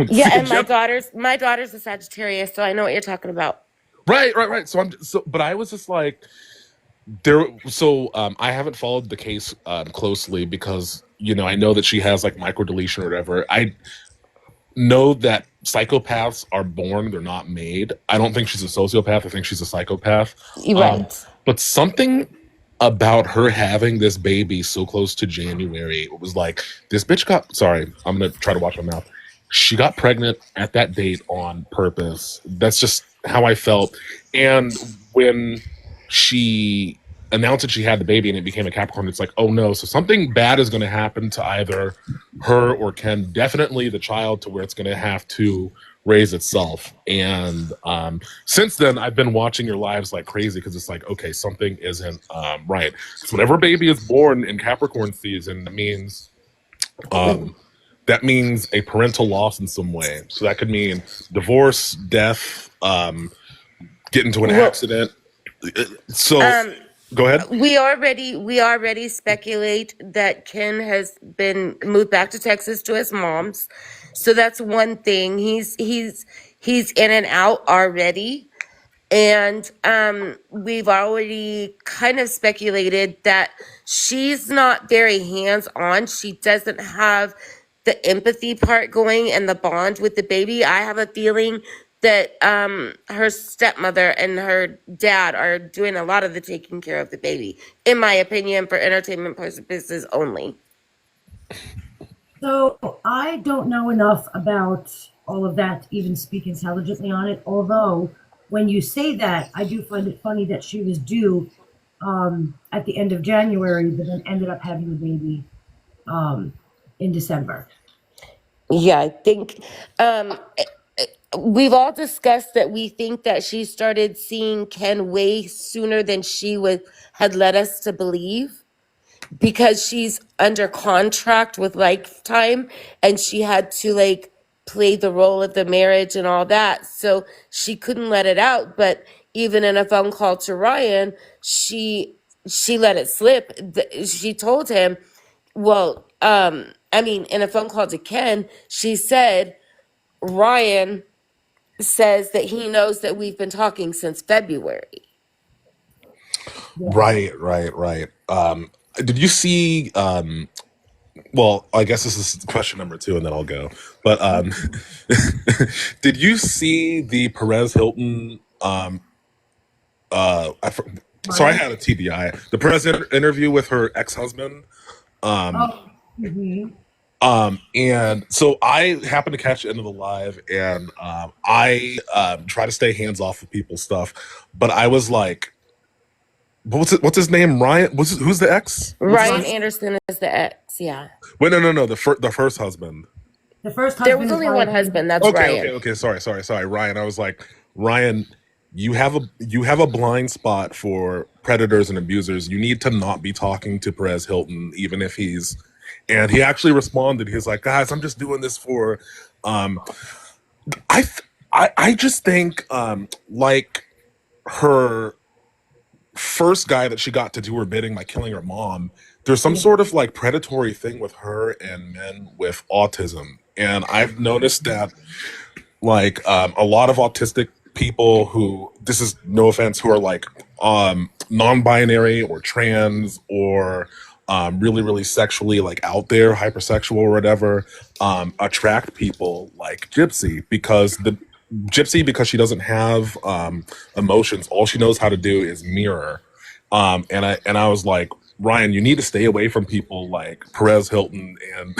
Yeah, and Gyp- my daughter's a Sagittarius, so I know what you're talking about. right. But I was just like there. So I haven't followed the case closely because you know I know that she has like micro deletion or whatever. I know that psychopaths are born; they're not made. I don't think she's a sociopath. I think she's a psychopath. You're right. But something about her having this baby so close to January, it was like this bitch got. Sorry, I'm gonna try to watch my mouth. She got pregnant at that date on purpose. That's just how I felt. And when she announced that she had the baby and it became a Capricorn, it's like, oh no, so something bad is going to happen to either her or Ken, definitely the child, to where it's going to have to raise itself. And since then, I've been watching your lives like crazy because it's like, okay, something isn't right. So whenever a baby is born in Capricorn season, that means a parental loss in some way. So that could mean divorce, death, get into an accident. So go ahead. We already speculate that Ken has been moved back to Texas to his mom's. So that's one thing. He's in and out already. And we've already kind of speculated that she's not very hands-on. She doesn't have the empathy part going and the bond with the baby. I have a feeling that her stepmother and her dad are doing a lot of the taking care of the baby, in my opinion, for entertainment purposes only. So I don't know enough about all of that to even speak intelligently on it. Although when you say that, I do find it funny that she was due at the end of January, but then ended up having the baby in December. Yeah, I think we've all discussed that we think that she started seeing Ken way sooner than had led us to believe, because she's under contract with Lifetime and she had to like play the role of the marriage and all that. So she couldn't let it out. But even in a phone call to Ryan, she let it slip. She told him, well, in a phone call to Ken, she said, Ryan says that he knows that we've been talking since February. Right. Did you see? Well, I guess this is question number 2, and then I'll go. But did you see the Perez Hilton? Sorry, I had a TBI. The Perez interview with her ex-husband. And so I happened to catch the end of the live, and I try to stay hands off of people's stuff, but I was like, what's his name? Ryan? Who's the ex? Ryan Anderson is the ex. Yeah. Wait, no. The first husband. The first husband. There was only one husband. That's Ryan. Okay. Sorry, Ryan. I was like, Ryan, you have a blind spot for predators and abusers. You need to not be talking to Perez Hilton, even if he's. And he actually responded. He's like, guys, I'm just doing this for. I just think like her first guy that she got to do her bidding by killing her mom, there's some sort of like predatory thing with her and men with autism. And I've noticed that like a lot of autistic people who, this is no offense, who are like non-binary or trans or really, really sexually like out there, hypersexual or whatever, attract people like Gypsy because she doesn't have emotions. All she knows how to do is mirror. And I was like, Ryan, you need to stay away from people like Perez Hilton and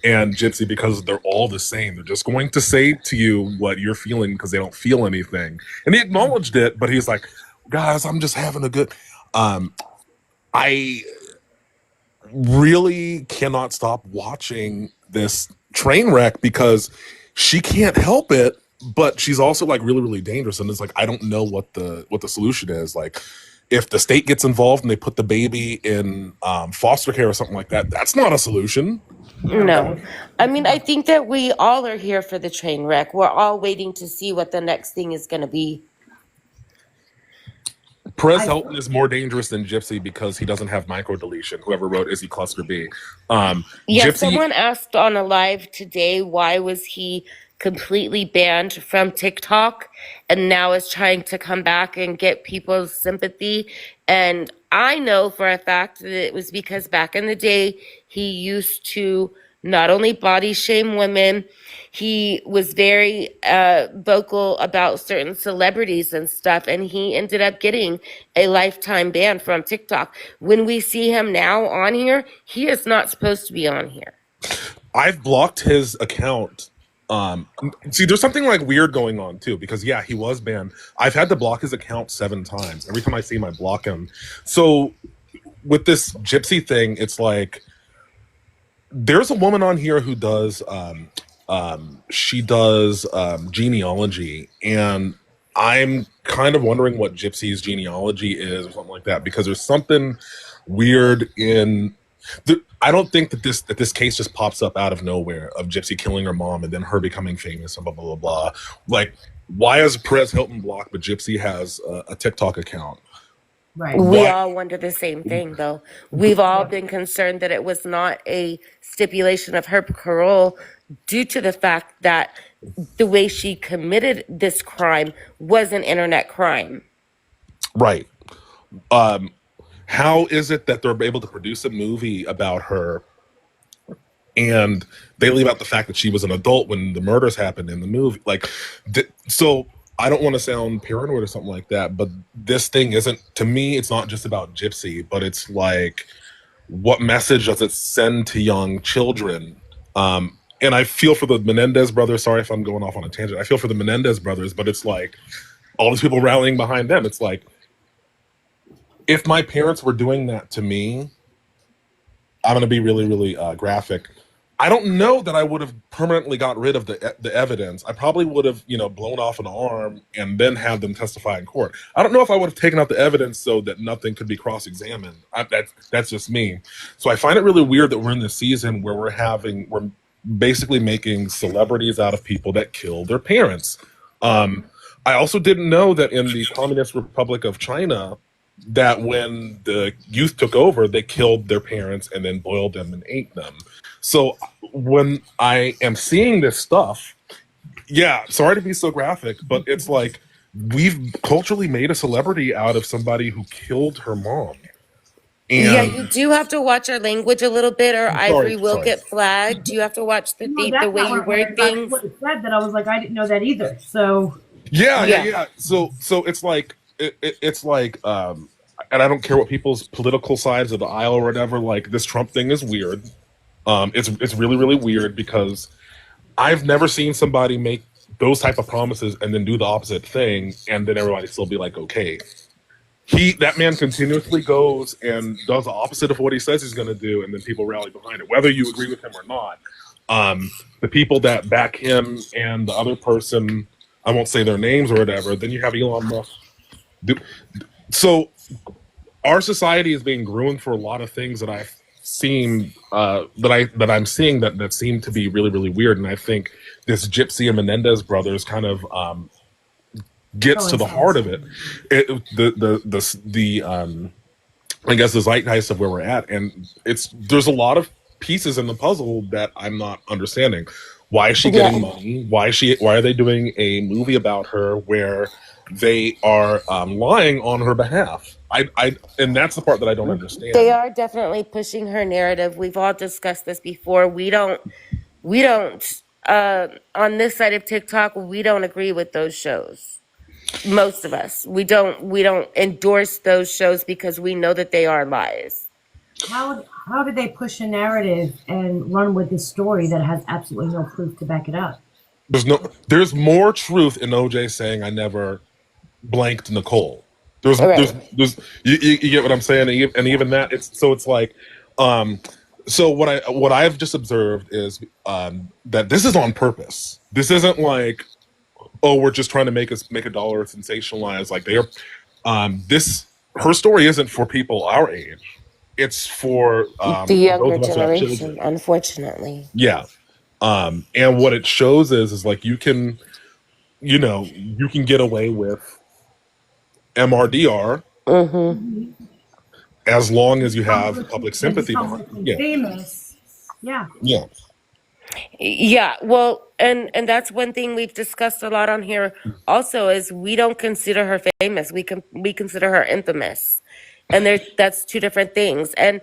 and Gypsy because they're all the same. They're just going to say to you what you're feeling because they don't feel anything. And he acknowledged it, but he's like, guys, I'm just having a good. I really cannot stop watching this train wreck because she can't help it, but she's also like really, really dangerous. And it's like, I don't know what the solution is. Like, if the state gets involved and they put the baby in foster care or something like that, that's not a solution. No. I mean, I think that we all are here for the train wreck. We're all waiting to see what the next thing is going to be. Perez Hilton is more dangerous than Gypsy because he doesn't have microdeletion. Whoever wrote Is He Cluster B? Gypsy, someone asked on a live today, why was he completely banned from TikTok and now is trying to come back and get people's sympathy. And I know for a fact that it was because back in the day, he used to not only body shame women, he was very vocal about certain celebrities and stuff, and he ended up getting a lifetime ban from TikTok. When we see him now on here, he is not supposed to be on here. I've blocked his account. See, there's something like weird going on too, because yeah, he was banned. I've had to block his account 7 times. Every time I see him, I block him. So with this Gypsy thing, it's like there's a woman on here who does she does genealogy, and I'm kind of wondering what Gypsy's genealogy is or something like that, because there's something weird in I don't think that this case just pops up out of nowhere of Gypsy killing her mom and then her becoming famous and blah blah blah blah. Like, why is Perez Hilton blocked but Gypsy has a TikTok account? Right. We all wonder the same thing, though. We've all been concerned that it was not a stipulation of her parole due to the fact that the way she committed this crime was an internet crime. Right. How is it that they're able to produce a movie about her and they leave out the fact that she was an adult when the murders happened in the movie? Like, so I don't want to sound paranoid or something like that, but this thing isn't, to me, it's not just about Gypsy, but it's like, what message does it send to young children? And I feel for the Menendez brothers. Sorry if I'm going off on a tangent. I feel for the Menendez brothers, but it's like all these people rallying behind them. It's like, if my parents were doing that to me, I'm going to be really, really graphic. I don't know that I would have permanently got rid of the evidence. I probably would have, blown off an arm and then had them testify in court. I don't know if I would have taken out the evidence so that nothing could be cross-examined. That's just me. So I find it really weird that we're in this season where we're basically making celebrities out of people that killed their parents. I also didn't know that in the Communist Republic of China, that when the youth took over, they killed their parents and then boiled them and ate them. So when I am seeing this stuff, yeah, sorry to be so graphic, but it's like we've culturally made a celebrity out of somebody who killed her mom. Yeah, And you do have to watch our language a little bit, or Ivory will sorry. get flagged. You have to watch the No, the that's way not you what I word heard. things. What it said that I was like, I didn't know that either. So Yeah. So it's like it's like and I don't care what people's political sides of the aisle or whatever. Like this Trump thing is weird. It's really really weird because I've never seen somebody make those type of promises and then do the opposite thing, and then everybody still be like, okay. That man continuously goes and does the opposite of what he says he's going to do, and then people rally behind it, whether you agree with him or not. The people that back him and the other person, I won't say their names or whatever. Then you have Elon Musk. So our society is being groomed for a lot of things that I've seen that I'm seeing that seem to be really really weird, and I think this Gypsy and Menendez brothers kind of gets to the heart of it. I guess the zeitgeist of where we're at, and there's a lot of pieces in the puzzle that I'm not understanding. Why is she getting money? Why are they doing a movie about her where they are lying on her behalf? And that's the part that I don't understand. They are definitely pushing her narrative. We've all discussed this before. We don't on this side of TikTok, we don't agree with those shows. Most of us, we don't endorse those shows because we know that they are lies. how did they push a narrative and run with this story that has absolutely no proof to back it up? There's more truth in OJ saying I never blanked Nicole. You get what I'm saying, and even that it's like, so what I've just observed is that this is on purpose. This isn't like, oh, we're just trying to make a dollar or sensationalize. Like they are, her story isn't for people our age. It's for the younger those of us who have generation, children. unfortunately. Yeah. And what it shows is like you can get away with MRDR as long as you have public sympathy. Yeah. Famous. Yeah. Yeah. Yeah, well, and that's one thing we've discussed a lot on here also is we don't consider her famous. We consider her infamous. And that's two different things. And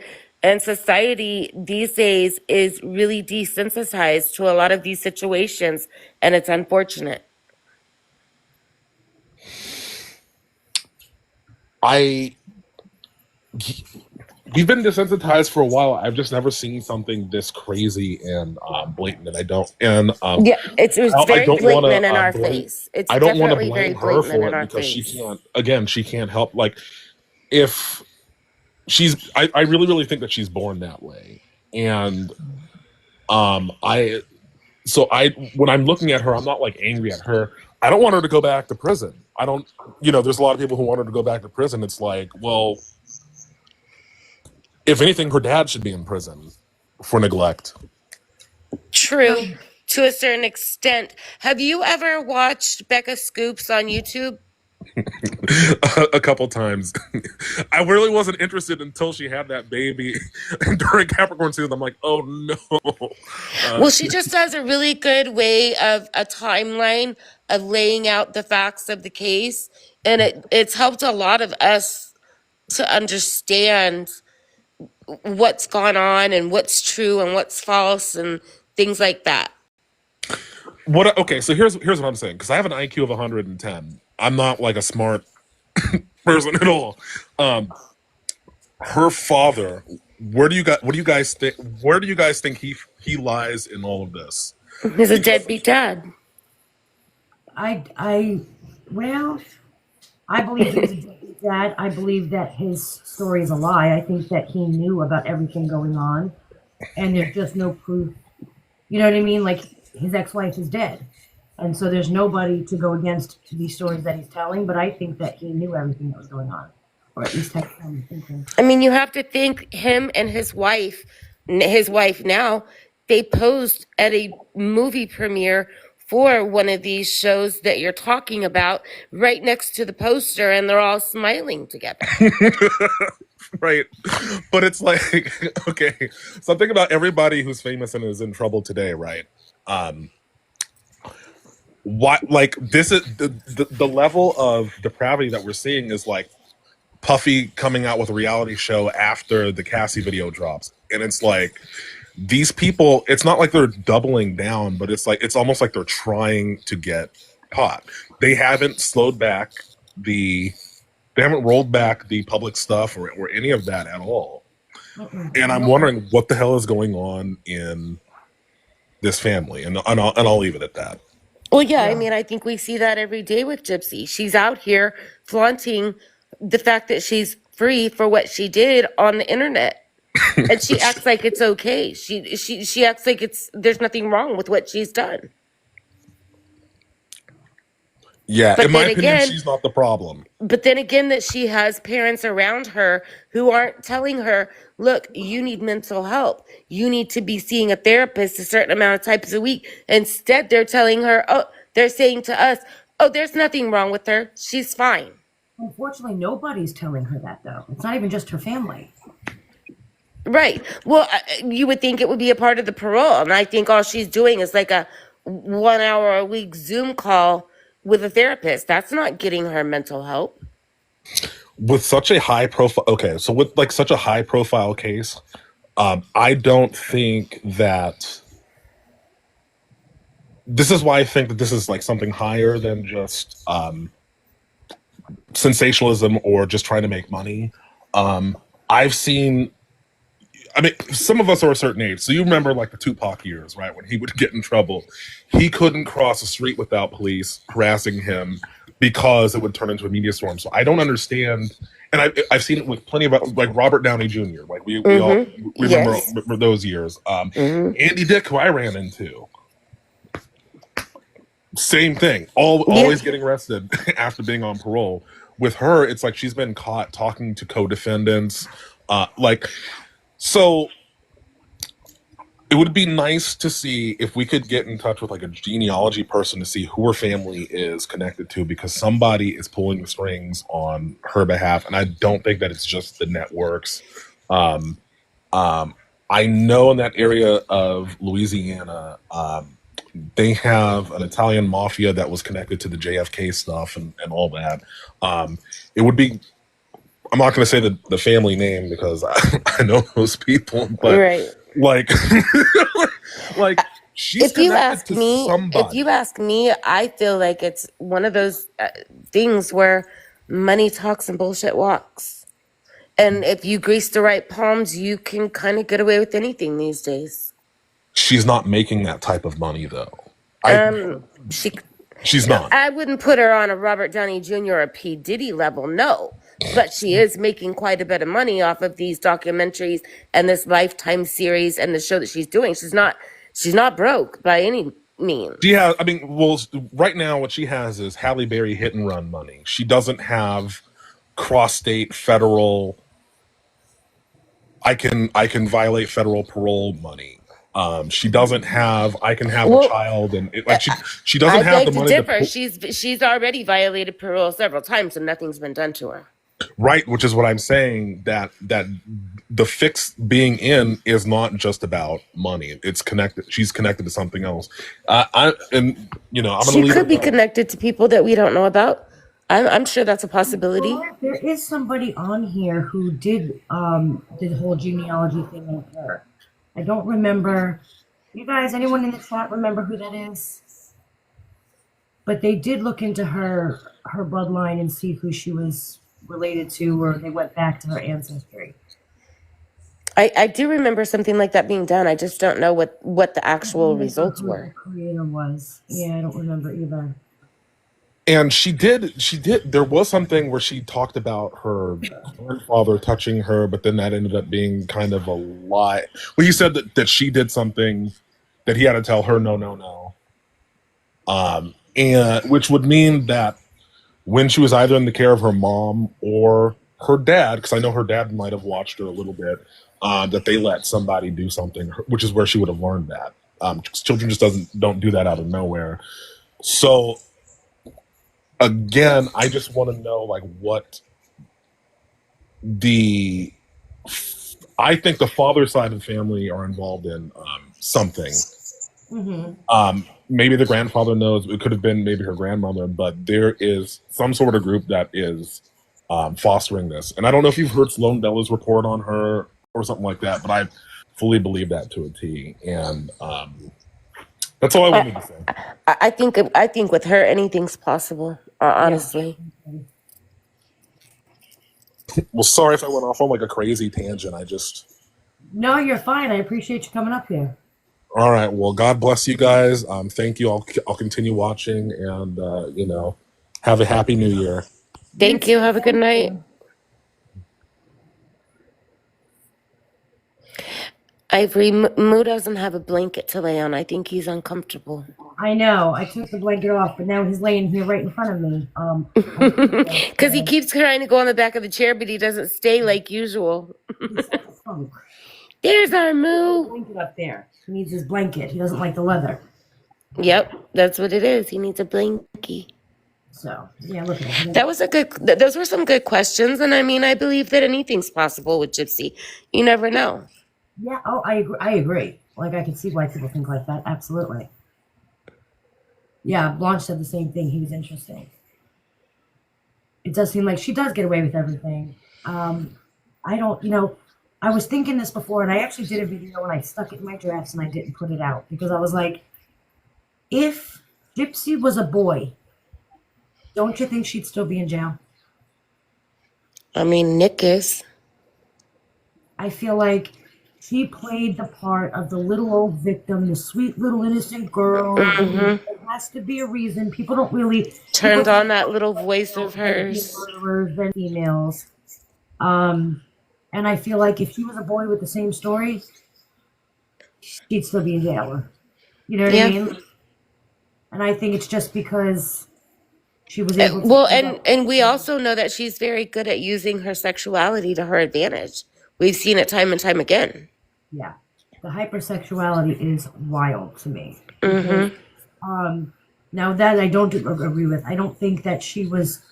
society these days is really desensitized to a lot of these situations, and it's unfortunate. We've been desensitized for a while. I've just never seen something this crazy and blatant, and I don't. And yeah, it's very blatant in our blame, face. It's I don't want to definitely very blame her blatant for in our it because face. she can't. Again, she can't help. Like, if I really, really think that she's born that way, and when I'm looking at her, I'm not like angry at her. I don't want her to go back to prison. I don't. There's a lot of people who want her to go back to prison. It's like, well, if anything, her dad should be in prison for neglect. True, to a certain extent. Have you ever watched Becca Scoops on YouTube? A couple times. I really wasn't interested until she had that baby during Capricorn season. I'm like, oh no. Well, she just does a really good way of a timeline of laying out the facts of the case, and it's helped a lot of us to understand what's gone on and what's true and what's false and things like that. Okay, so here's what I'm saying, because I have an IQ of 110. I'm not like a smart person at all. Her father, what do you guys think? Where do you guys think he lies in all of this? He's a deadbeat dad. I believe he's a deadbeat dad. I believe that his story is a lie. I think that he knew about everything going on, and there's just no proof You know what I mean? Like his ex-wife is dead. And so there's nobody to go against these stories that he's telling, but I think that he knew everything that was going on. Or at least had some thinking. I mean, you have to think him and his wife now, they posed at a movie premiere for one of these shows that you're talking about right next to the poster, and they're all smiling together. Right. But it's like, okay, so I'm thinking about everybody who's famous and is in trouble today, right? What, like, this is the level of depravity that we're seeing is like Puffy coming out with a reality show after the Cassie video drops. And it's like, these people, it's not like they're doubling down, but it's like, it's almost like they're trying to get caught. They haven't slowed back they haven't rolled back the public stuff or any of that at all. And I'm wondering what the hell is going on in this family. And I'll leave it at that. Well, yeah, I mean, I think we see that every day with Gypsy. She's out here flaunting the fact that she's free for what she did on the internet. And she acts like it's okay. She acts like there's nothing wrong with what she's done. Yeah, But in my then opinion, again- she's not the problem. But then again, that she has parents around her who aren't telling her, look, you need mental help. You need to be seeing a therapist a certain amount of times a week. Instead, they're telling her, they're saying to us, oh, there's nothing wrong with her. She's fine. Unfortunately, nobody's telling her that, though. It's not even just her family. Right. Well, you would think it would be a part of the parole. And I think all she's doing is like a 1 hour a week Zoom call with a therapist. That's not getting her mental help. With such a high profile, okay, so with like such a high profile case, I don't think that this is why I think that this is like something higher than just sensationalism or just trying to make money. I've seen, I mean, some of us are a certain age. So you remember like the Tupac years, right? When he would get in trouble. He couldn't cross the street without police harassing him because it would turn into a media storm. So I don't understand. And I've seen it with plenty of, like Robert Downey Jr. Like we all remember, Yes. remember those years. Andy Dick, who I ran into. Same thing. Always getting arrested after being on parole. With her, it's like she's been caught talking to co-defendants. So it would be nice to see if we could get in touch with like a genealogy person to see who her family is connected to, because somebody is pulling the strings on her behalf. And I don't think that it's just the networks. I know in that area of Louisiana, they have an Italian mafia that was connected to the JFK stuff and all that. It would be, I'm not going to say the family name because I know those people, but Right. like, like she's If you connected ask to me, somebody. I feel like it's one of those things where money talks and bullshit walks. And if you grease the right palms, you can kind of get away with anything these days. She's not making that type of money though. She's not. I wouldn't put her on a Robert Downey Jr. or a P. Diddy level, no. But she is making quite a bit of money off of these documentaries and this Lifetime series and the show that she's doing. She's not broke by any means. Yeah, I mean, well, right now what she has is Halle Berry hit and run money. She doesn't have cross-state federal. I can violate federal parole money. She doesn't have. I can have a child, and she doesn't have the money. She's already violated parole several times, and nothing's been done to her. Right, which is what I'm saying, that the fix being in is not just about money. It's connected. She's connected to something else. I'm gonna She leave could it be alone. connected to people that we don't know about. I'm sure that's a possibility. Well, there is somebody on here who did the whole genealogy thing with her. I don't remember. You guys, anyone in the chat remember who that is? But they did look into her bloodline and see who she was related to, or they went back to her ancestry. I do remember something like that being done. I just don't know what the actual results Who were. the creator was. Yeah, I don't remember either. And she did. There was something where she talked about her grandfather touching her, but then that ended up being kind of a lie. Well, you said that she did something that he had to tell her no, no, no. And which would mean that when she was either in the care of her mom or her dad, because I know her dad might have watched her a little bit, that they let somebody do something, which is where she would have learned that. Children just don't do that out of nowhere. So again, I just want to know like what the I think the father side of the family are involved in something. Maybe the grandfather knows. It could have been maybe her grandmother, but there is some sort of group that is fostering this. And I don't know if you've heard Sloan Bella's report on her or something like that, but I fully believe that to a T. And that's all I wanted to say. I think with her, anything's possible. Honestly. Well, sorry if I went off on like a crazy tangent. No, you're fine. I appreciate you coming up here. All right. Well, God bless you guys. Thank you. I'll continue watching, and have a happy New Year. Thank you. Have a good night. Ivory, Moo doesn't have a blanket to lay on. I think he's uncomfortable. I know. I took the blanket off, but now he's laying here right in front of me. Because he keeps trying to go on the back of the chair, but he doesn't stay like usual. There's our Moo. Blanket up there. He needs his blanket. He doesn't like the leather. Yep, that's what it is. He needs a blankie. So yeah, look at him. Those were some good questions, and I mean, I believe that anything's possible with Gypsy. You never know. Yeah. Oh, I agree. Like I can see why people think like that. Absolutely. Yeah, Blanche said the same thing. He was interesting. It does seem like she does get away with everything. I don't, I was thinking this before, and I actually did a video and I stuck it in my drafts and I didn't put it out because I was like, if Gypsy was a boy, don't you think she'd still be in jail? I mean, Nick is. I feel like she played the part of the little old victim, the sweet little innocent girl. There has to be a reason. People don't really turned on that little voice of hers. Murderers than females. And I feel like if she was a boy with the same story, she'd still be in jail. You know what I mean? And I think it's just because she was able to. Well, and we also know that she's very good at using her sexuality to her advantage. We've seen it time and time again. Yeah. The hypersexuality is wild to me. Now that I don't agree with, I don't think that she was,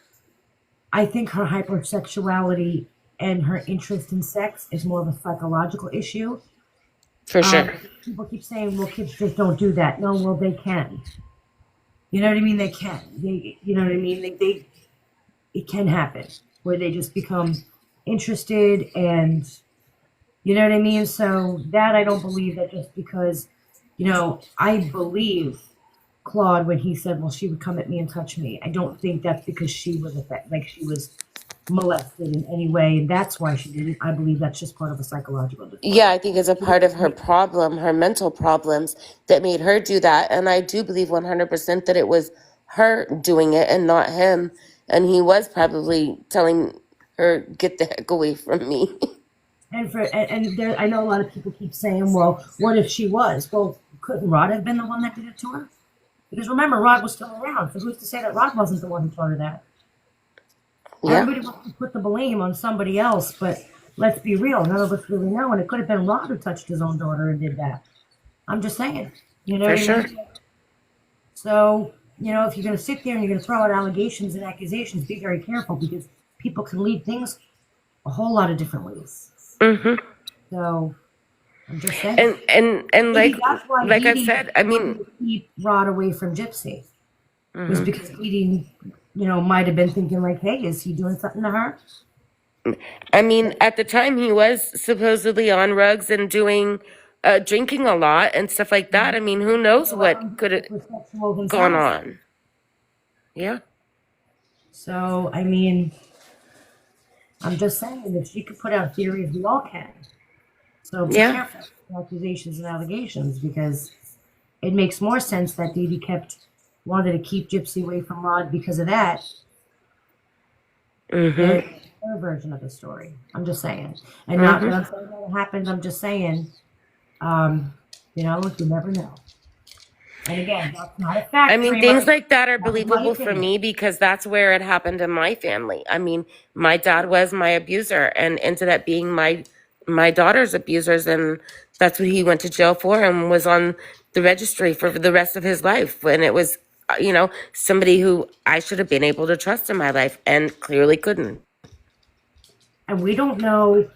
I think her hypersexuality and her interest in sex is more of a psychological issue. For sure. People keep saying, well, kids just don't do that. No, well, they can. You know what I mean? They can. You know what I mean? It can happen where they just become interested and, you know what I mean? So that I don't believe that just because, I believe Claude when he said, well, she would come at me and touch me. I don't think that's because she was she was molested in any way, and that's why she did it. I believe that's just part of a psychological disorder. Yeah, I think it's a part of her problem, her mental problems that made her do that. And I do believe 100% that it was her doing it and not him. And he was probably telling her, get the heck away from me. And I know a lot of people keep saying, well, what if she was? Well, couldn't Rod have been the one that did it to her? Because remember, Rod was still around. So who's to say that Rod wasn't the one who taught her that? Yeah. Everybody wants to put the blame on somebody else, but let's be real. None of us really know. And it could have been Rod who touched his own daughter and did that. I'm just saying. You know For what sure. I mean? So, if you're going to sit there and you're going to throw out allegations and accusations, be very careful because people can lead things a whole lot of different ways. So, I'm just saying. And like I said, I mean, keep Rod away from Gypsy was because Edie, might have been thinking like, hey, is he doing something to her? I mean, at the time he was supposedly on rugs and doing, drinking a lot and stuff like that. I mean, who knows what could have gone on? Yeah. So, I mean, I'm just saying that she could put out theories, we all can. So be careful with accusations and allegations because it makes more sense that Dee Dee wanted to keep Gypsy away from Rod because of that. Their version of the story. I'm just saying. And not that I'm saying that it happened, I'm just saying there You never know. And again, that's not a fact. I mean, things like that are That's my believable for opinion. me because that's where it happened in my family. I mean, my dad was my abuser and ended up being my daughter's abusers, and that's what he went to jail for and was on the registry for the rest of his life. And it was, somebody who I should have been able to trust in my life and clearly couldn't. And we don't know,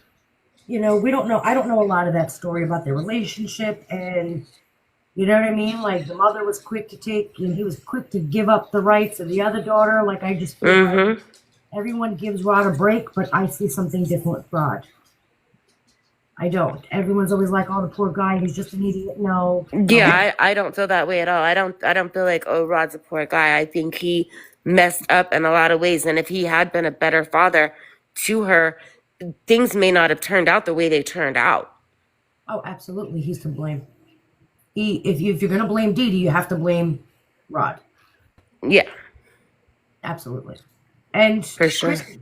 we don't know. I don't know a lot of that story about their relationship, and you know what I mean? Like the mother was quick to take, and he was quick to give up the rights of the other daughter. Like I just feel like everyone gives Rod a break, but I see something different with Rod. I don't. Everyone's always like, "Oh, the poor guy, he's just an idiot." No. Yeah, I don't feel that way at all. I don't feel like, oh, Rod's a poor guy. I think he messed up in a lot of ways, and if he had been a better father to her, things may not have turned out the way they turned out. Oh, absolutely, he's to blame. If you're gonna blame Dee Dee, you have to blame Rod. Yeah, Absolutely, and for sure. Christy.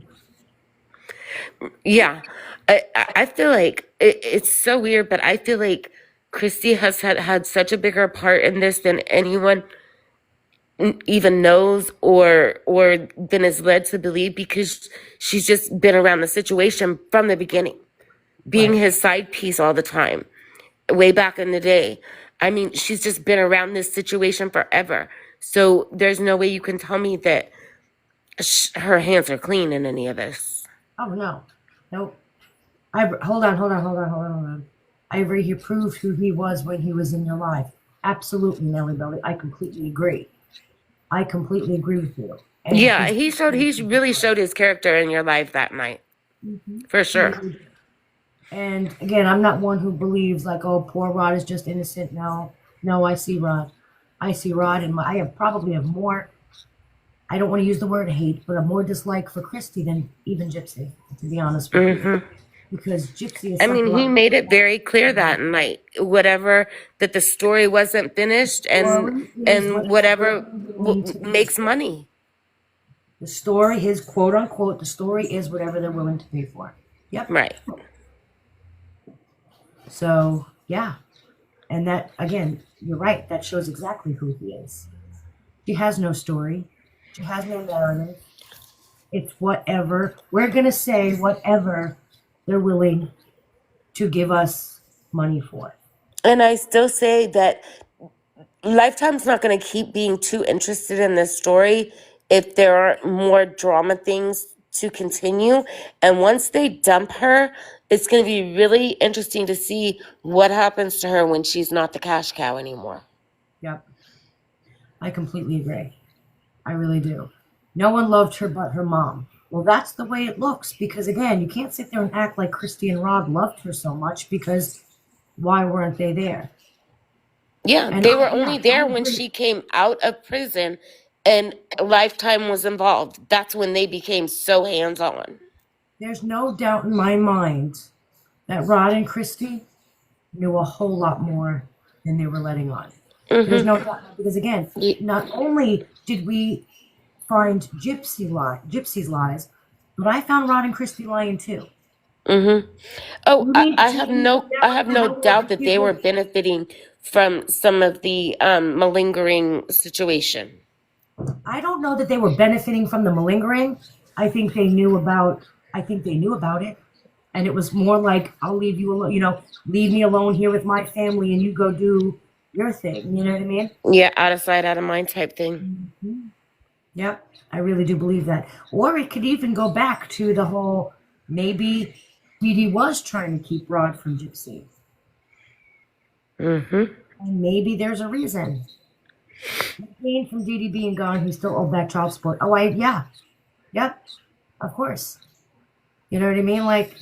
Yeah, I feel like it's so weird, but I feel like Christy has had such a bigger part in this than anyone even knows or then is led to believe, because she's just been around the situation from the beginning, being his side piece all the time, way back in the day. I mean, she's just been around this situation forever. So there's no way you can tell me that her hands are clean in any of this. Oh no, nope. Hold on. He proved who he was when he was in your life. Absolutely, Nelly Belly. I completely agree. I completely agree with you. And Yeah, he really showed his character in your life that night. For sure. And again, I'm not one who believes like, oh, poor Rod is just innocent. No, I see Rod. And I probably have more, I don't want to use the word hate, but a more dislike for Christy than even Gypsy, to be honest with you. Because Gypsy is I mean, he made it very clear that night, whatever, that the story wasn't finished and whatever makes money. The story, his quote unquote, the story is whatever they're willing to pay for. Yep. Right. So, yeah. And that, again, you're right. That shows exactly who he is. She has no story. She has no narrative. It's whatever. We're going to say whatever they're willing to give us money for. And I still say that Lifetime's not going to keep being too interested in this story if there aren't more drama things to continue. And once they dump her, it's going to be really interesting to see what happens to her when she's not the cash cow anymore. Yep. I completely agree. I really do. No one loved her but her mom. Well, that's the way it looks, because again, you can't sit there and act like Christy and Rod loved her so much, because why weren't they there? Yeah, and they were only there when she came out of prison and Lifetime was involved. That's when they became so hands-on. There's no doubt in my mind that Rod and Christy knew a whole lot more than they were letting on. There's no doubt, because again, not only did we find Gypsy's lies, but I found Rod and Christy lying too. Oh, I have no doubt that they were benefiting from some of the malingering situation. I don't know that they were benefiting from the malingering. I think they knew about it. And it was more like, I'll leave you alone, leave me alone here with my family and you go do your thing. You know what I mean? Yeah, out of sight, out of mind type thing. Yep, I really do believe that. Or it could even go back to the whole, maybe Dee Dee was trying to keep Rod from Gypsy. And maybe there's a reason. Gain from Dee Dee being gone, he still owed that child support. Oh, yep, of course. You know what I mean? Like,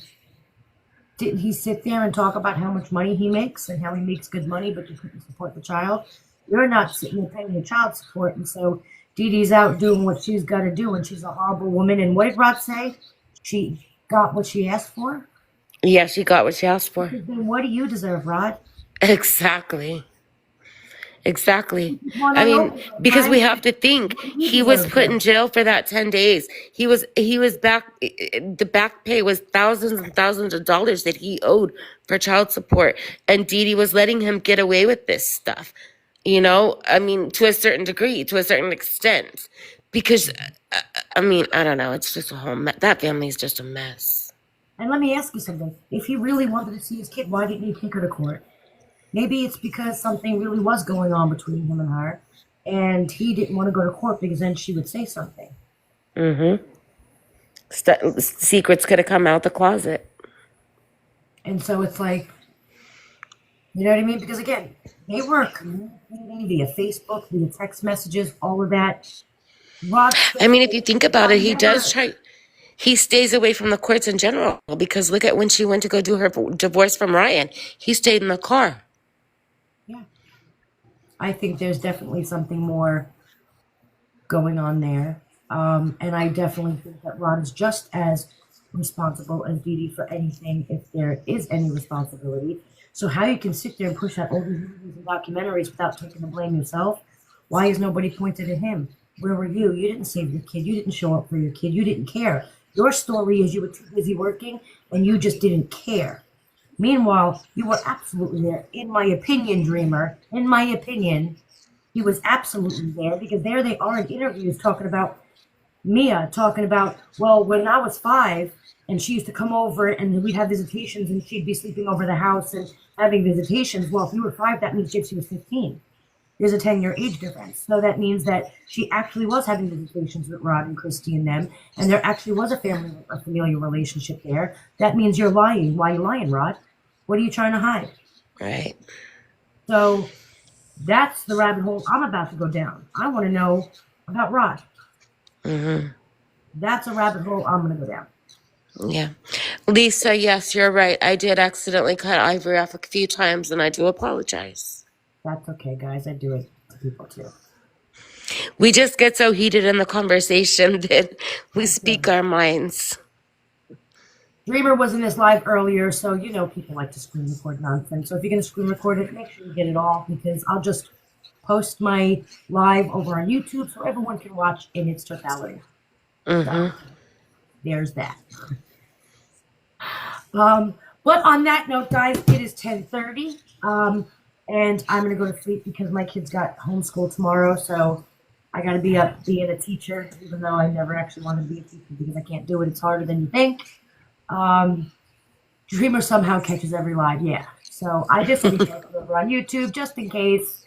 didn't he sit there and talk about how much money he makes and how he makes good money, but you couldn't support the child? You're not sitting there paying your child support, and so Dee Dee's out doing what she's got to do, and she's a horrible woman. And what did Rod say? She got what she asked for? Yeah, she got what she asked for. Then what do you deserve, Rod? Exactly. Exactly. Well, I I mean, know, because we right? have to think He he was deserves put in it. jail for that 10 days. He was back. The back pay was thousands and thousands of dollars that he owed for child support. And Dee Dee was letting him get away with this stuff. I mean, to a certain degree, to a certain extent, because I mean, I don't know. It's just a whole that family is just a mess. And let me ask you something. If he really wanted to see his kid, why didn't he take her to court? Maybe it's because something really was going on between him and her, and he didn't want to go to court because then she would say something. Mm-hmm. Secrets could have come out the closet. And so it's like, you know what I mean? Because again, they were communicating via Facebook, via text messages, all of that. Rod, I mean, if you think about I it, he does never, try. He stays away from the courts in general because look at when she went to go do her divorce from Ryan. He stayed in the car. yeah. I think there's definitely something more going on there. And I definitely think that Rod is just as responsible as Dee Dee for anything, if there is any responsibility. So how you can sit there and push out all these movies and documentaries without taking the blame yourself? Why is nobody pointed at him? Where were you? You didn't save your kid. You didn't show up for your kid. You didn't care. Your story is you were too busy working and you just didn't care. Meanwhile, you were absolutely there. In my opinion, Dreamer, in my opinion, he was absolutely there because there they are in interviews talking about Mia, talking about, well, when I was 5 and she used to come over and we'd have visitations and she'd be sleeping over the house and having visitations. Well, if you were 5, that means Gypsy was 15. There's a 10-year age difference. So that means that she actually was having visitations with Rod and Christy and them, and there actually was a familial relationship there. That means you're lying. Why are you lying, Rod? What are you trying to hide? Right. So that's the rabbit hole I'm about to go down. I want to know about Rod. Mm-hmm. That's a rabbit hole I'm going to go down. Yeah. Lisa, yes, you're right. I did accidentally cut Ivory off a few times, and I do apologize. That's okay, guys. I do it to people too. We just get so heated in the conversation that we speak our minds. Dreamer was in this live earlier, so you know people like to screen record nonsense. So if you're going to screen record it, make sure you get it all because I'll just post my live over on YouTube so everyone can watch in its totality. Mm-hmm. So, there's that. But on that note, guys, it is 10:30, and I'm gonna go to sleep because my kids got homeschool tomorrow, so I gotta be up being a teacher, even though I never actually wanted to be a teacher because I can't do it. It's harder than you think. Dreamer somehow catches every live, yeah. So I just reposted it over on YouTube just in case.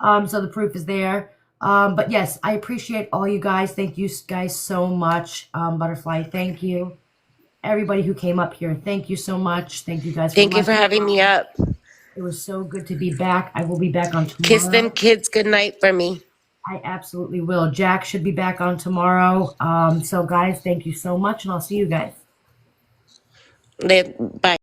So the proof is there. But yes, I appreciate all you guys. Thank you guys so much. Butterfly, thank you. Everybody who came up here, thank you so much. Thank you guys. Thank you for having me up. It was so good to be back. I will be back on Kiss tomorrow. them kids good night for me. I absolutely will. Jack should be back on tomorrow. So guys, thank you so much, and I'll see you guys. Bye.